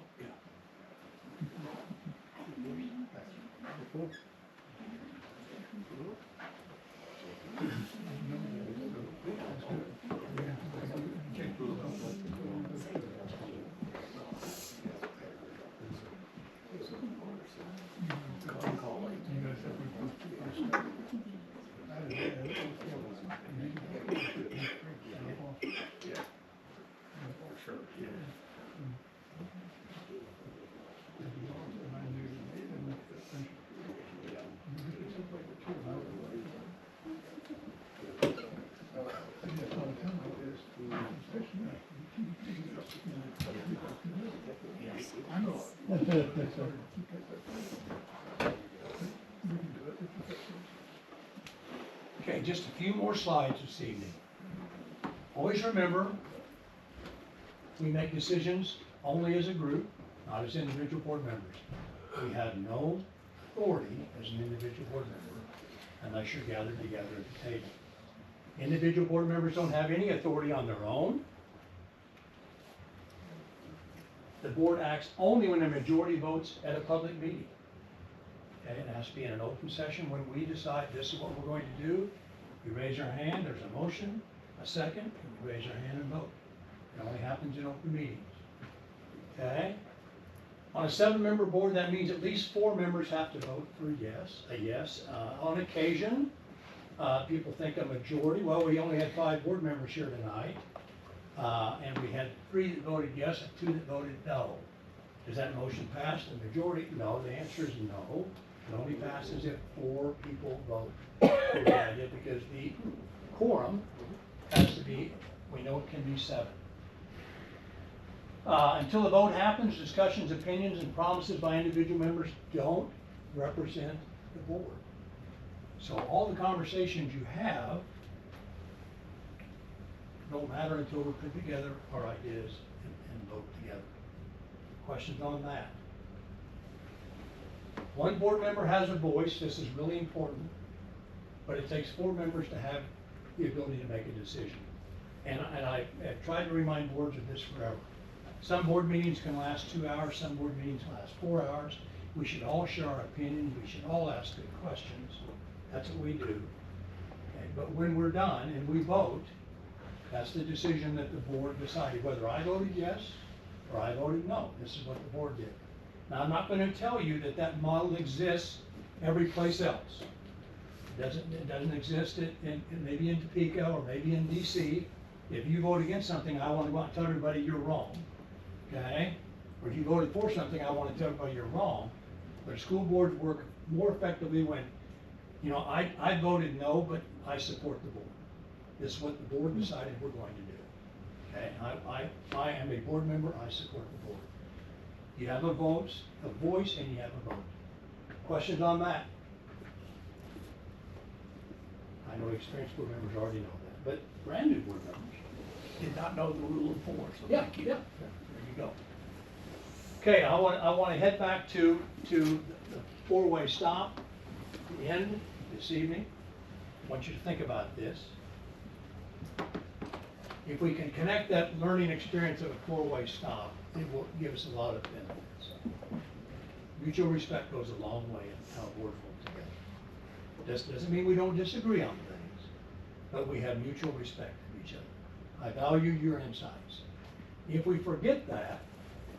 Speaker 16: Okay, just a few more slides this evening. Always remember, We make decisions only as a group, not as individual board members. We have no authority as an individual board member unless you're gathered together at the table. Individual board members don't have any authority on their own. The board acts only when a majority votes at a public meeting. Okay, it has to be in an open session when we decide this is what we're going to do. You raise your hand, there's a motion, a second, and you raise your hand and vote. It only happens in open meetings. Okay? On a 7-member board, that means at least 4 members have to vote for a yes. On occasion, people think a majority, well, we only had 5 board members here tonight, and we had 3 that voted yes and 2 that voted no. Does that motion pass the majority? No, the answer is no. It only passes if 4 people vote for the idea, because the quorum has to be, we know it can be 7. Until the vote happens, discussions, opinions, and promises by individual members don't represent the board. So all the conversations you have don't matter until we put together our ideas and vote together. Questions on that? One board member has a voice. This is really important, but it takes 4 members to have the ability to make a decision. And I have tried to remind boards of this forever. Some board meetings can last 2 hours, some board meetings last 4 hours. We should all share our opinion, we should all ask good questions. That's what we do. Okay? But when we're done and we vote, that's the decision that the board decided, whether I voted yes or I voted no. This is what the board did. Now, I'm not going to tell you that that model exists every place else. It doesn't exist maybe in Topeka or maybe in DC. If you vote against something, I want to go out and tell everybody you're wrong. Okay? Or if you voted for something, I want to tell everybody you're wrong. But school boards work more effectively when, you know, I voted no, but I support the board. This is what the board decided we're going to do. Okay? I am a board member, I support the board. You have a voice, and you have a vote. Questions on that? I know experienced board members already know that, but brand new board members did not know the rule of 4. So thank you. There you go. Okay, I want to head back to the 4-way stop at the end this evening. I want you to think about this. If we can connect that learning experience of a 4-way stop, it will give us a lot of benefits. Mutual respect goes a long way in how boards work together. This doesn't mean we don't disagree on things, but we have mutual respect of each other. I value your insights. If we forget that,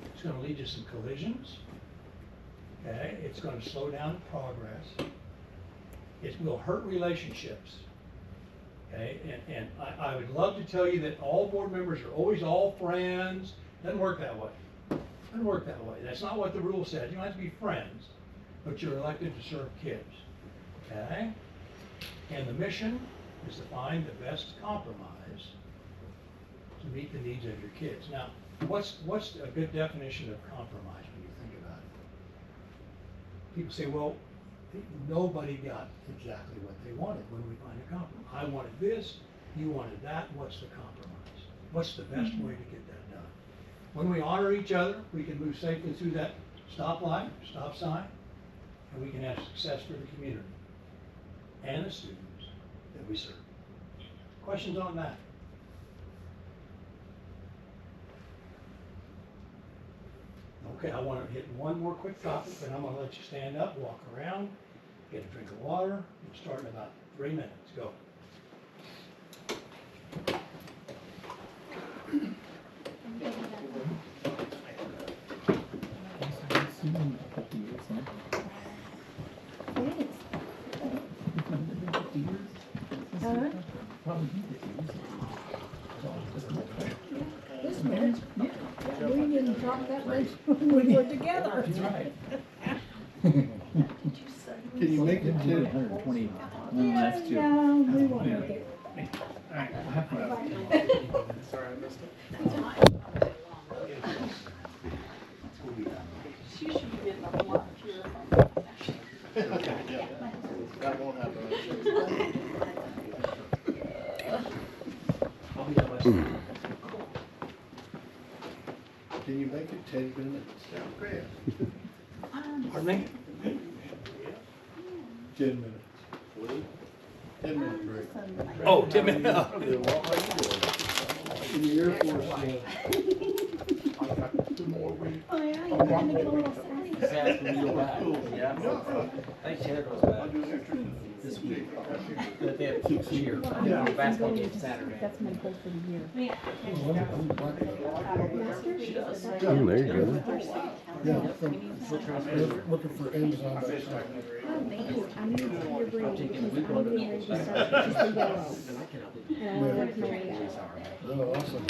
Speaker 16: it's going to lead to some collisions. Okay, it's going to slow down progress. It will hurt relationships. Okay, and I would love to tell you that all board members are always all friends. Doesn't work that way. Doesn't work that way. That's not what the rule says. You don't have to be friends, but you're elected to serve kids. Okay? And the mission is to find the best compromise to meet the needs of your kids. Now, what's a good definition of compromise when you think about it? People say, well, nobody got exactly what they wanted when we find a compromise. I wanted this, you wanted that, what's the compromise? What's the best way to get that done? When we honor each other, we can move safely through that stoplight, stop sign, and we can have success for the community and the students that we serve. Questions on that? Okay, I want to hit one more quick topic, and I'm going to let you stand up, walk around, get a drink of water. We'll start in about 3 minutes. Go.
Speaker 8: This minute, we didn't talk that much when we were together.
Speaker 5: That's right.
Speaker 11: Can you make it to
Speaker 5: 120?
Speaker 8: Yeah, no, we won't make it.
Speaker 4: Sorry, I missed it.
Speaker 3: She should be getting a lot here.
Speaker 4: Okay, yeah. That won't happen. Can you make it 10 minutes?
Speaker 16: Pardon me?
Speaker 4: 10 minutes. 10 minute break.
Speaker 16: Oh, 10 minutes.
Speaker 4: In the Air Force,
Speaker 8: Oh, yeah, you're gonna get a little sassy.
Speaker 9: Thanks, Tanner goes back this week. But they have kicks here. Basketball game Saturday.
Speaker 8: That's my goal for the year.
Speaker 9: There you go.
Speaker 4: yeah, looking for Amazon.
Speaker 8: Oh, thank you. I need to see your brain because I'm getting ready to start just the yellow. And I want to work my way out.
Speaker 4: Oh, awesome.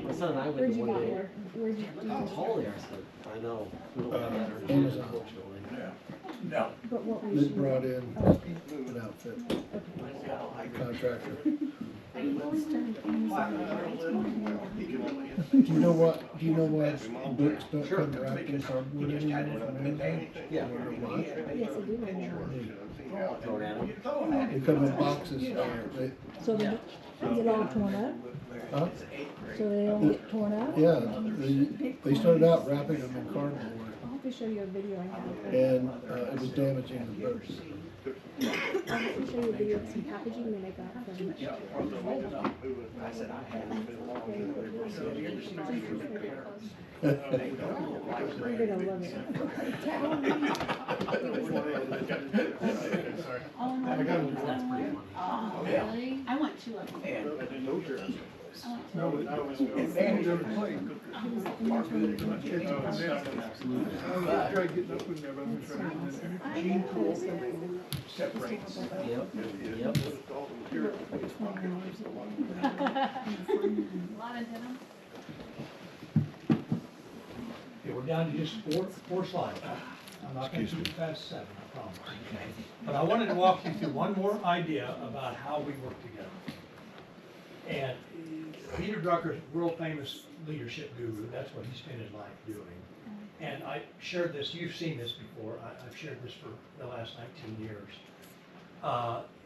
Speaker 9: My son and I went
Speaker 8: Where'd
Speaker 9: to
Speaker 8: you
Speaker 9: one
Speaker 8: get
Speaker 9: day.
Speaker 8: your, where'd you do
Speaker 9: How
Speaker 8: this?
Speaker 9: tall they are, so I know. We don't have that.
Speaker 4: Amazon.
Speaker 9: Unfortunately.
Speaker 16: No.
Speaker 8: But what was
Speaker 4: They
Speaker 8: you?
Speaker 4: brought in an outfit, contractor.
Speaker 8: I started Amazon.
Speaker 4: Do you know what books don't come wrapped in cardboard anymore from Amazon?
Speaker 9: Yeah.
Speaker 4: Why?
Speaker 8: Yes, I do.
Speaker 9: Throw it at them.
Speaker 4: They come in boxes,
Speaker 8: So they get all torn up?
Speaker 4: huh?
Speaker 8: So they don't get torn up?
Speaker 4: Yeah, they started out wrapping them in cardboard,
Speaker 8: I'll have to show you a video I have.
Speaker 4: and it was damaging the books.
Speaker 8: I'll have to show you a video of some packaging that I got from. You're gonna love it.
Speaker 6: Oh, really? I want two of them.
Speaker 7: Separates.
Speaker 9: Yep.
Speaker 6: A lot of denim.
Speaker 16: Okay, we're down to just four slides. I'm not going to do past 7, I promise. But I wanted to walk you through one more idea about how we work together. And Peter Drucker's world famous leadership guru, that's what he spent his life doing. And I shared this, you've seen this before, I've shared this for the last 19 years.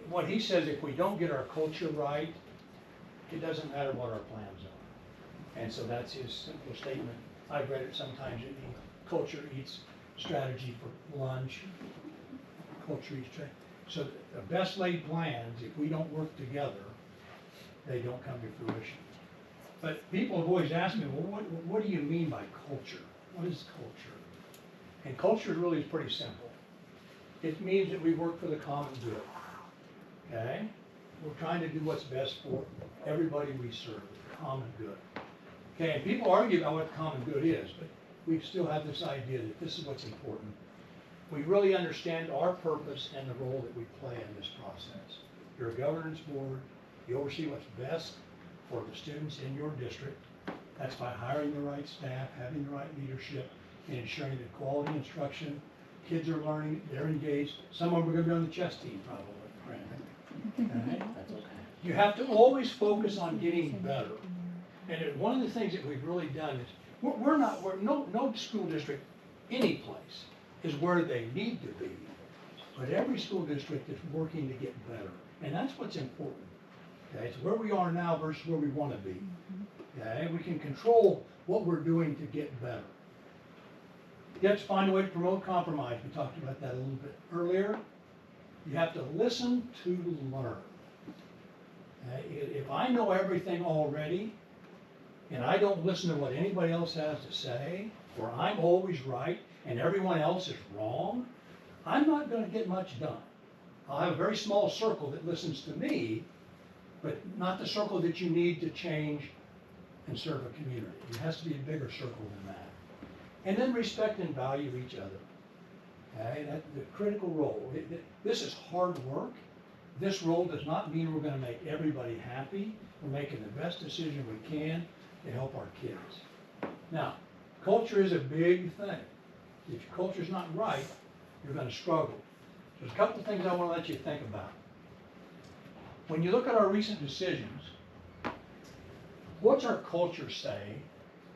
Speaker 16: What he says, if we don't get our culture right, it doesn't matter what our plans are. And so that's his simple statement. I've read it sometimes, it means culture eats strategy for lunch, culture eats strategy. So the best laid plans, if we don't work together, they don't come to fruition. But people have always asked me, well, what do you mean by culture? What is culture? And culture really is pretty simple. It means that we work for the common good. Okay? We're trying to do what's best for everybody we serve, the common good. Okay, and people argue about what the common good is, but we still have this idea that this is what's important. We really understand our purpose and the role that we play in this process. You're a governance board. You oversee what's best for the students in your district. That's by hiring the right staff, having the right leadership, and ensuring that quality instruction, kids are learning, they're engaged. Some of them are going to be on the chess team probably. Right?
Speaker 9: That's okay.
Speaker 16: You have to always focus on getting better. And one of the things that we've really done is, no school district, any place, is where they need to be. But every school district is working to get better. And that's what's important. Okay, it's where we are now versus where we want to be. Okay, we can control what we're doing to get better. You have to find a way to promote compromise. We talked about that a little bit earlier. You have to listen to learn. Okay, if I know everything already, and I don't listen to what anybody else has to say, or I'm always right and everyone else is wrong, I'm not going to get much done. I'll have a very small circle that listens to me, but not the circle that you need to change and serve a community. It has to be a bigger circle than that. And then respect and value each other. Okay, that's the critical role. This is hard work. This role does not mean we're going to make everybody happy. We're making the best decision we can to help our kids. Now, culture is a big thing. If your culture's not right, you're going to struggle. There's a couple of things I want to let you think about. When you look at our recent decisions, what's our culture say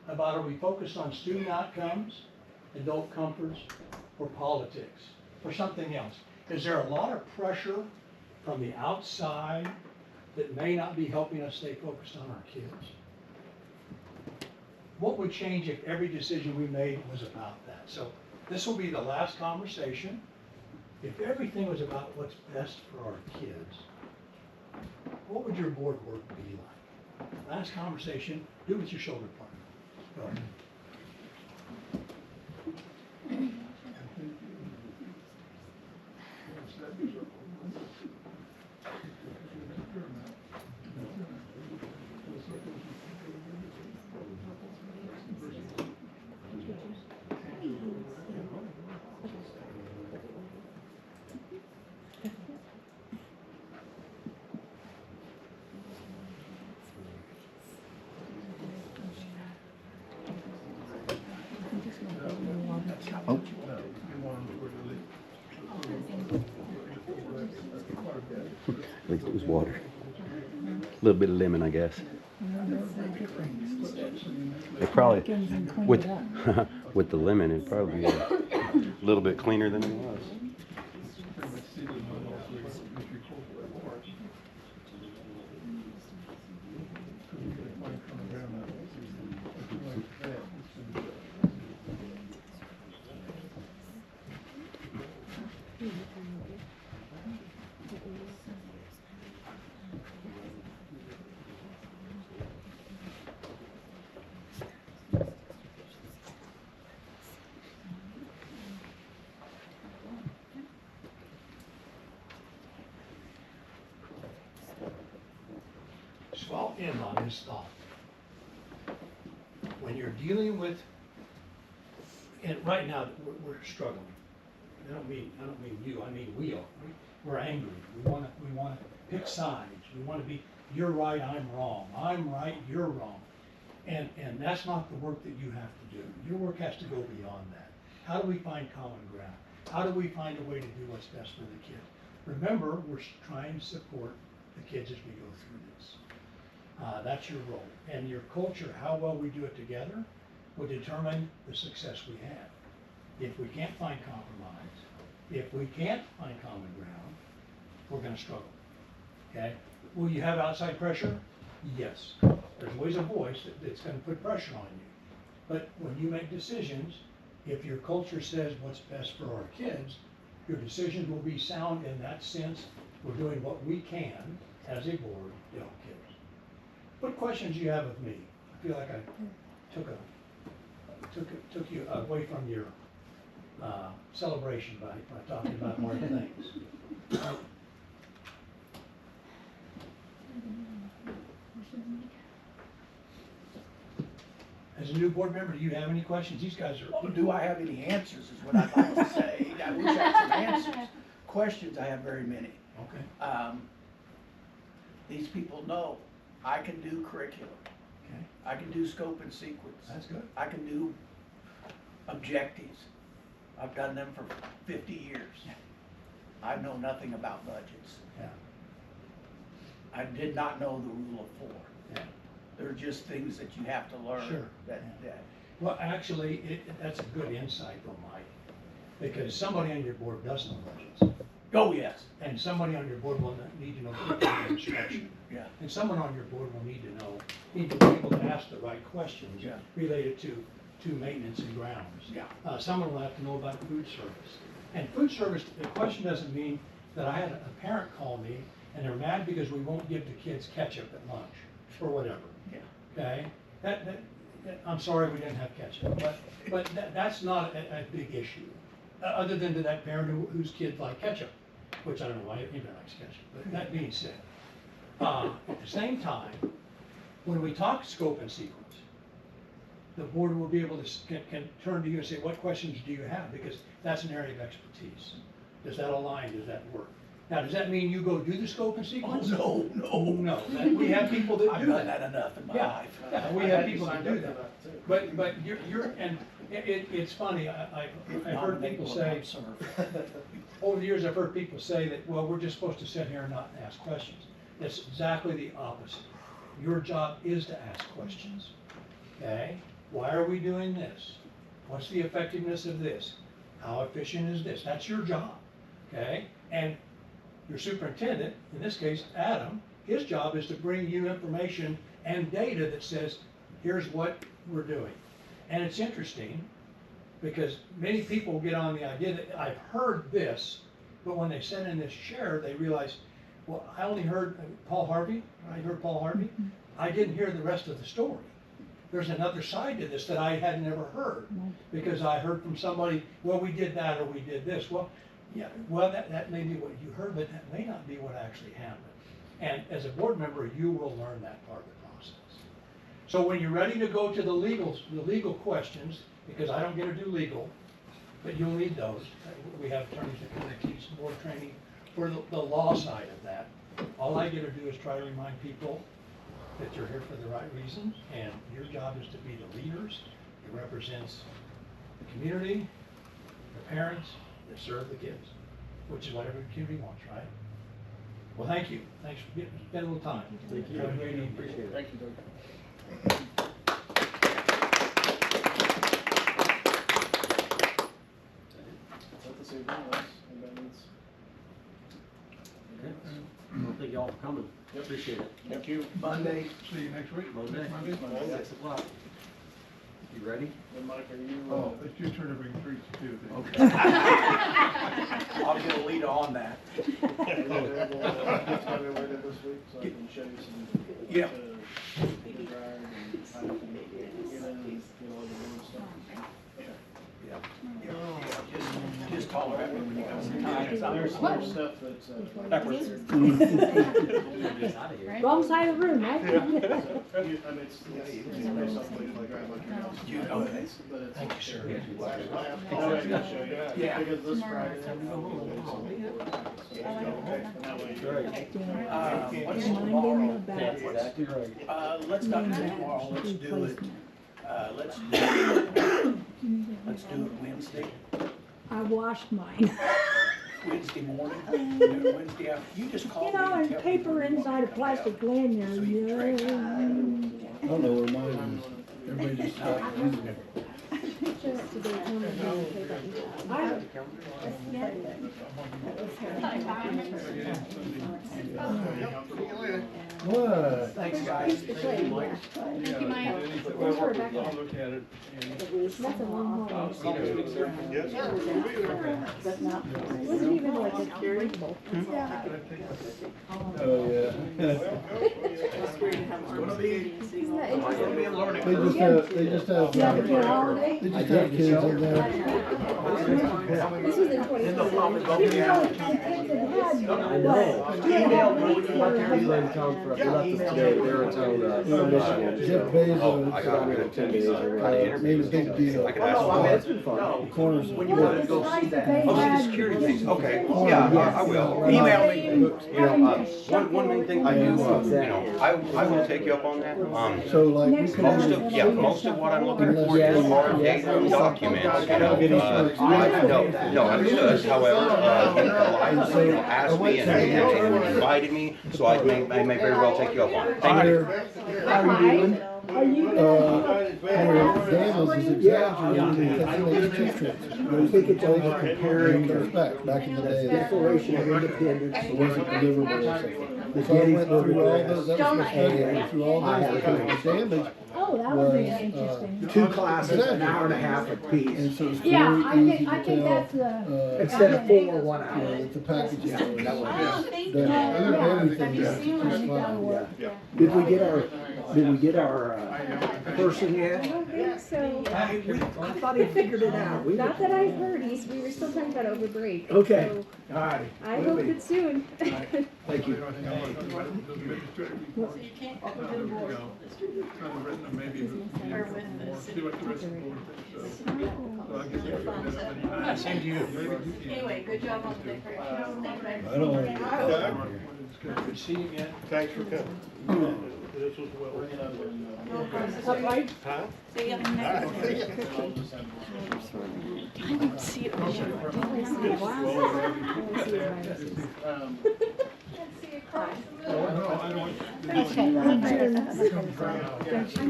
Speaker 16: about, are we focused on student outcomes, adult comforts, or politics, or something else? Is there a lot of pressure from the outside that may not be helping us stay focused on our kids? what would change if every decision we made was about that? So this will be the last conversation. If everything was about what's best for our kids, what would your board work be like? Last conversation, do it with your shoulder partner. Go ahead.
Speaker 2: Oh. At least it was water. A little bit of lemon, I guess. It probably, with, with the lemon, it'd probably be a little bit cleaner than it was.
Speaker 16: Just fall in on this thought. When you're dealing with, and right now we're struggling. I don't mean you. I mean we are. We're angry. We want to pick sides. We want to be. You're right. I'm wrong. I'm right. You're wrong. And that's not the work that you have to do. Your work has to go beyond that. How do we find common ground? How do we find a way to do what's best for the kid? Remember, we're trying to support the kids as we go through this. That's your role. And your culture, how well we do it together, will determine the success we have. If we can't find compromise, if we can't find common ground, we're going to struggle. Okay? Will you have outside pressure? Yes. There's always a voice that's going to put pressure on you. But when you make decisions, if your culture says what's best for our kids, your decisions will be sound in that sense. We're doing what we can as a board to help kids. What questions do you have of me? I feel like I took you away from your celebration by talking about more things. As a new board member, do you have any questions? These guys are.
Speaker 7: Oh, do I have any answers is what I'd like to say. I wish I had some answers. Questions, I have very many.
Speaker 16: Okay.
Speaker 7: These people know I can do curriculum.
Speaker 16: Okay.
Speaker 7: I can do scope and sequence.
Speaker 16: That's good.
Speaker 7: I can do objectives. I've done them for 50 years. I know nothing about budgets.
Speaker 16: Yeah.
Speaker 7: I did not know the rule of 4.
Speaker 16: Yeah.
Speaker 7: They're just things that you have to learn.
Speaker 16: Sure.
Speaker 7: That.
Speaker 16: Well, actually, that's a good insight though, Mike, because somebody on your board does know budgets.
Speaker 7: Oh, yes.
Speaker 16: And somebody on your board will need to know curriculum instruction.
Speaker 7: Yeah.
Speaker 16: And someone on your board will need to be able to ask the right questions related to maintenance and grounds.
Speaker 7: Yeah.
Speaker 16: Someone will have to know about food service. And food service, the question doesn't mean that I had a parent call me and they're mad because we won't give the kids ketchup at lunch or whatever.
Speaker 7: Yeah.
Speaker 16: Okay? That I'm sorry we didn't have ketchup, but that's not a big issue. Other than to that parent whose kids like ketchup, which I don't know why anybody likes ketchup. But that being said, at the same time, when we talk scope and sequence, the board will be able to can turn to you and say, what questions do you have? Because that's an area of expertise. Does that align? Does that work? Now, does that mean you go do the scope and sequence?
Speaker 7: Oh, no.
Speaker 16: We have people that
Speaker 7: I've
Speaker 16: do
Speaker 7: done that enough in my life.
Speaker 16: Yeah, we have people that do that. But you're and it's funny. I've heard people say over the years. I've heard people say that we're just supposed to sit here and not ask questions. It's exactly the opposite. Your job is to ask questions. Okay? Why are we doing this? What's the effectiveness of this? How efficient is this? That's your job. Okay? And your superintendent, in this case, Adam, his job is to bring you information and data that says, here's what we're doing. And it's interesting, because many people get on the idea that I've heard this, but when they sit in this chair, they realize, well, I only heard Paul Harvey, I heard Paul Harvey, I didn't hear the rest of the story. There's another side to this that I had never heard, because I heard from somebody, well, we did that or we did this. Well, yeah, well, that may be what you heard, but that may not be what actually happened. And as a board member, you will learn that part of the process. So when you're ready to go to the legal questions, because I don't get to do legal, but you'll need those. We have attorneys that kind of teach board training for the law side of that. All I get to do is try to remind people that you're here for the right reasons, and your job is to be the leaders. It represents the community, the parents that serve the kids, which is what every community wants, right? Well, thank you. Thanks for spending a little time.
Speaker 9: Thank you.
Speaker 16: Have a great evening.
Speaker 9: Appreciate it.
Speaker 4: Thank you, Doug. That's it this evening, unless anybody needs.
Speaker 9: Well, thank y'all for coming. Appreciate it.
Speaker 4: Thank you.
Speaker 7: Monday.
Speaker 15: See you next week.
Speaker 9: Monday.
Speaker 4: Monday.
Speaker 9: 6 o'clock. You ready?
Speaker 4: And Mike, are you?
Speaker 15: Oh, it's your turn to bring treats too.
Speaker 7: Okay. I'll get a lead on that.
Speaker 4: Are you available, next time we're ready this week, so I can show you some.
Speaker 7: Yeah.
Speaker 4: Drive and how you can get in, get all the new stuff.
Speaker 7: Just holler at me when you come.
Speaker 4: There's stuff that's,
Speaker 7: Backwards.
Speaker 8: Wrong side of the room, right?
Speaker 4: I mean, it's based off like drive like your house.
Speaker 7: You know it.
Speaker 4: But it's.
Speaker 7: Thank you, sir.
Speaker 4: I'll show you.
Speaker 7: Yeah.
Speaker 4: Because this Friday.
Speaker 7: What's tomorrow?
Speaker 9: That's exactly right.
Speaker 7: Let's not do it tomorrow, let's do it, let's do it Wednesday.
Speaker 8: I washed mine.
Speaker 7: Wednesday morning, Wednesday after, you just call
Speaker 8: You
Speaker 7: me
Speaker 8: know,
Speaker 7: and
Speaker 8: and
Speaker 7: tell me
Speaker 8: paper
Speaker 7: where you
Speaker 8: inside a
Speaker 7: want to
Speaker 8: plastic
Speaker 7: go.
Speaker 8: lanyard,
Speaker 7: So you
Speaker 8: yeah.
Speaker 7: drink.
Speaker 10: I don't know where mine is. Everybody just stopped using it.
Speaker 8: Show it to the owner of the paper.
Speaker 10: What?
Speaker 7: Thanks, guys.
Speaker 8: Thank you, Mike.
Speaker 15: Thank you, Mike. I'll look at it.
Speaker 8: That's a long haul.
Speaker 15: Yes,
Speaker 8: Wasn't even like a breakable.
Speaker 10: Oh, yeah.
Speaker 7: Gonna be,
Speaker 8: Isn't that
Speaker 7: gonna be
Speaker 8: interesting?
Speaker 7: a learning
Speaker 10: They
Speaker 7: curve.
Speaker 10: just have,
Speaker 8: Yeah, but your holiday?
Speaker 10: they just have kids in there.
Speaker 8: This was in 2020.
Speaker 7: Then they'll probably go
Speaker 8: You know,
Speaker 7: down.
Speaker 8: kids that had,
Speaker 9: I know. We were in town for, we left us today, they were in town, Michigan.
Speaker 10: Jeff Bezos,
Speaker 1: Oh, I got it.
Speaker 9: 10 days or
Speaker 10: made a big deal.
Speaker 1: I could ask
Speaker 7: No,
Speaker 1: you.
Speaker 7: it's been fun.
Speaker 10: Corners.
Speaker 7: When you wanted to go see that.
Speaker 1: Oh, see the security things. Okay, yeah, I will.
Speaker 7: Email me.
Speaker 1: You know, one main thing I do, you know, I will take you up on that.
Speaker 10: So like, we can
Speaker 1: Most of what I'm looking for is hard data and documents, you know. No, understood. However, Eliza asked me and invited me, so I may very well take you up on it. Thank you.
Speaker 8: How are you doing? Are you
Speaker 10: damage is exaggerated because they made two trips. I think it's over comparing the respect back in the day.
Speaker 7: Declaration of Independence.
Speaker 10: It wasn't deliverable or something. So I went through all those, that was my study, I went through all those because the damage
Speaker 8: Oh, that would be interesting.
Speaker 7: 2 classes, an hour and a half apiece.
Speaker 10: and so it's
Speaker 8: Yeah,
Speaker 10: very easy
Speaker 8: I
Speaker 10: to
Speaker 8: think
Speaker 10: tell.
Speaker 8: that's the.
Speaker 7: Instead of 4, 1
Speaker 10: You
Speaker 7: hour.
Speaker 10: know, with the package.
Speaker 8: Oh, thank you.
Speaker 10: Everything
Speaker 8: Have you seen
Speaker 10: is
Speaker 8: when you
Speaker 10: fine.
Speaker 8: work?
Speaker 7: Did we get our person
Speaker 8: I
Speaker 7: yet?
Speaker 8: don't think so.
Speaker 7: I thought he figured it out.
Speaker 8: Not that I've heard, we were still talking about over break.
Speaker 7: Okay,
Speaker 8: So
Speaker 7: all right.
Speaker 8: I hope it's soon.
Speaker 7: Thank you.
Speaker 16: Same to you.
Speaker 6: Anyway, good job on the decoration. Thank you.
Speaker 10: I don't want to.
Speaker 16: Good to see you again.
Speaker 15: Thanks for coming. This was well.
Speaker 8: Upright?
Speaker 15: Huh?
Speaker 6: See you.
Speaker 15: I think it-
Speaker 6: I didn't see it.
Speaker 8: I'm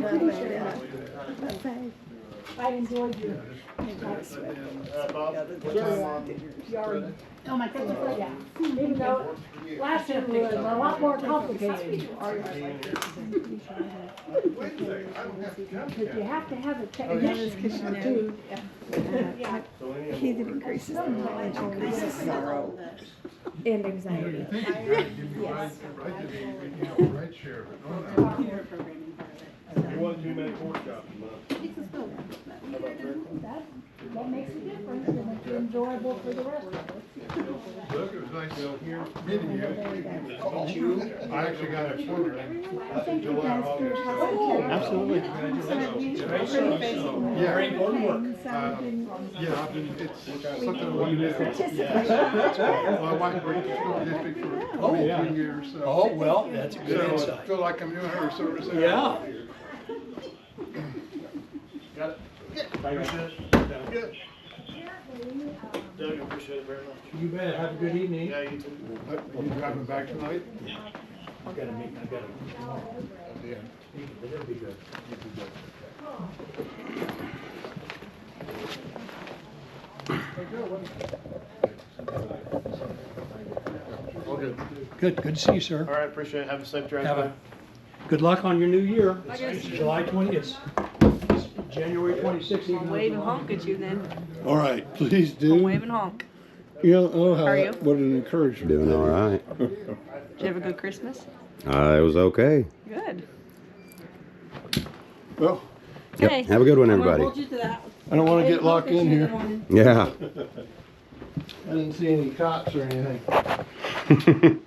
Speaker 8: pretty sure. Okay. I enjoyed your.
Speaker 4: Bob, what time on?
Speaker 8: Oh, my goodness, yeah. Even though last year was a lot more complicated. But you have to have a technician too. Yeah.
Speaker 3: He's an increases in mileage, increases sorrow.
Speaker 8: And anxiety. Yes.
Speaker 15: You want too many pork chops, man.
Speaker 8: That makes a difference and it's enjoyable for the rest of us.
Speaker 11: Look, it was nice meeting you. I actually got a photo.
Speaker 8: Thank you guys for your
Speaker 10: Absolutely.
Speaker 11: Yeah. Yeah, I've been, it's something I want to do. My wife worked in the school district for 23 years, so.
Speaker 16: Oh, well, that's a good
Speaker 11: So I
Speaker 16: insight.
Speaker 11: feel like I'm doing her service.
Speaker 16: Yeah.
Speaker 15: Got it? Appreciate it. Good. Doug, appreciate it very much.
Speaker 16: You bet. Have a good evening.
Speaker 15: Yeah, you too.
Speaker 11: Are you driving back tonight?
Speaker 16: I got a meeting tomorrow.
Speaker 11: Yeah.
Speaker 16: But it'll be good.
Speaker 15: All good.
Speaker 16: Good to see you, sir.
Speaker 15: All right, appreciate it. Have a safe drive.
Speaker 16: Have a, good luck on your new year. It's July 20th. It's January 26th. even though
Speaker 13: Wave and
Speaker 16: July-
Speaker 13: honk at you then.
Speaker 11: All right, please
Speaker 13: I'll
Speaker 11: do.
Speaker 13: wave and honk.
Speaker 11: You don't know how
Speaker 13: How are you?
Speaker 11: that, what an encouragement.
Speaker 2: Doing all right.
Speaker 13: Did you have a good Christmas?
Speaker 2: It was okay.
Speaker 13: Good.
Speaker 11: Well,
Speaker 2: Yep.
Speaker 13: Okay.
Speaker 2: Have a good one,
Speaker 3: I'm gonna
Speaker 2: everybody.
Speaker 3: hold you to that.
Speaker 11: I don't want to get locked in here.
Speaker 2: Yeah.
Speaker 11: I didn't see any cops or anything.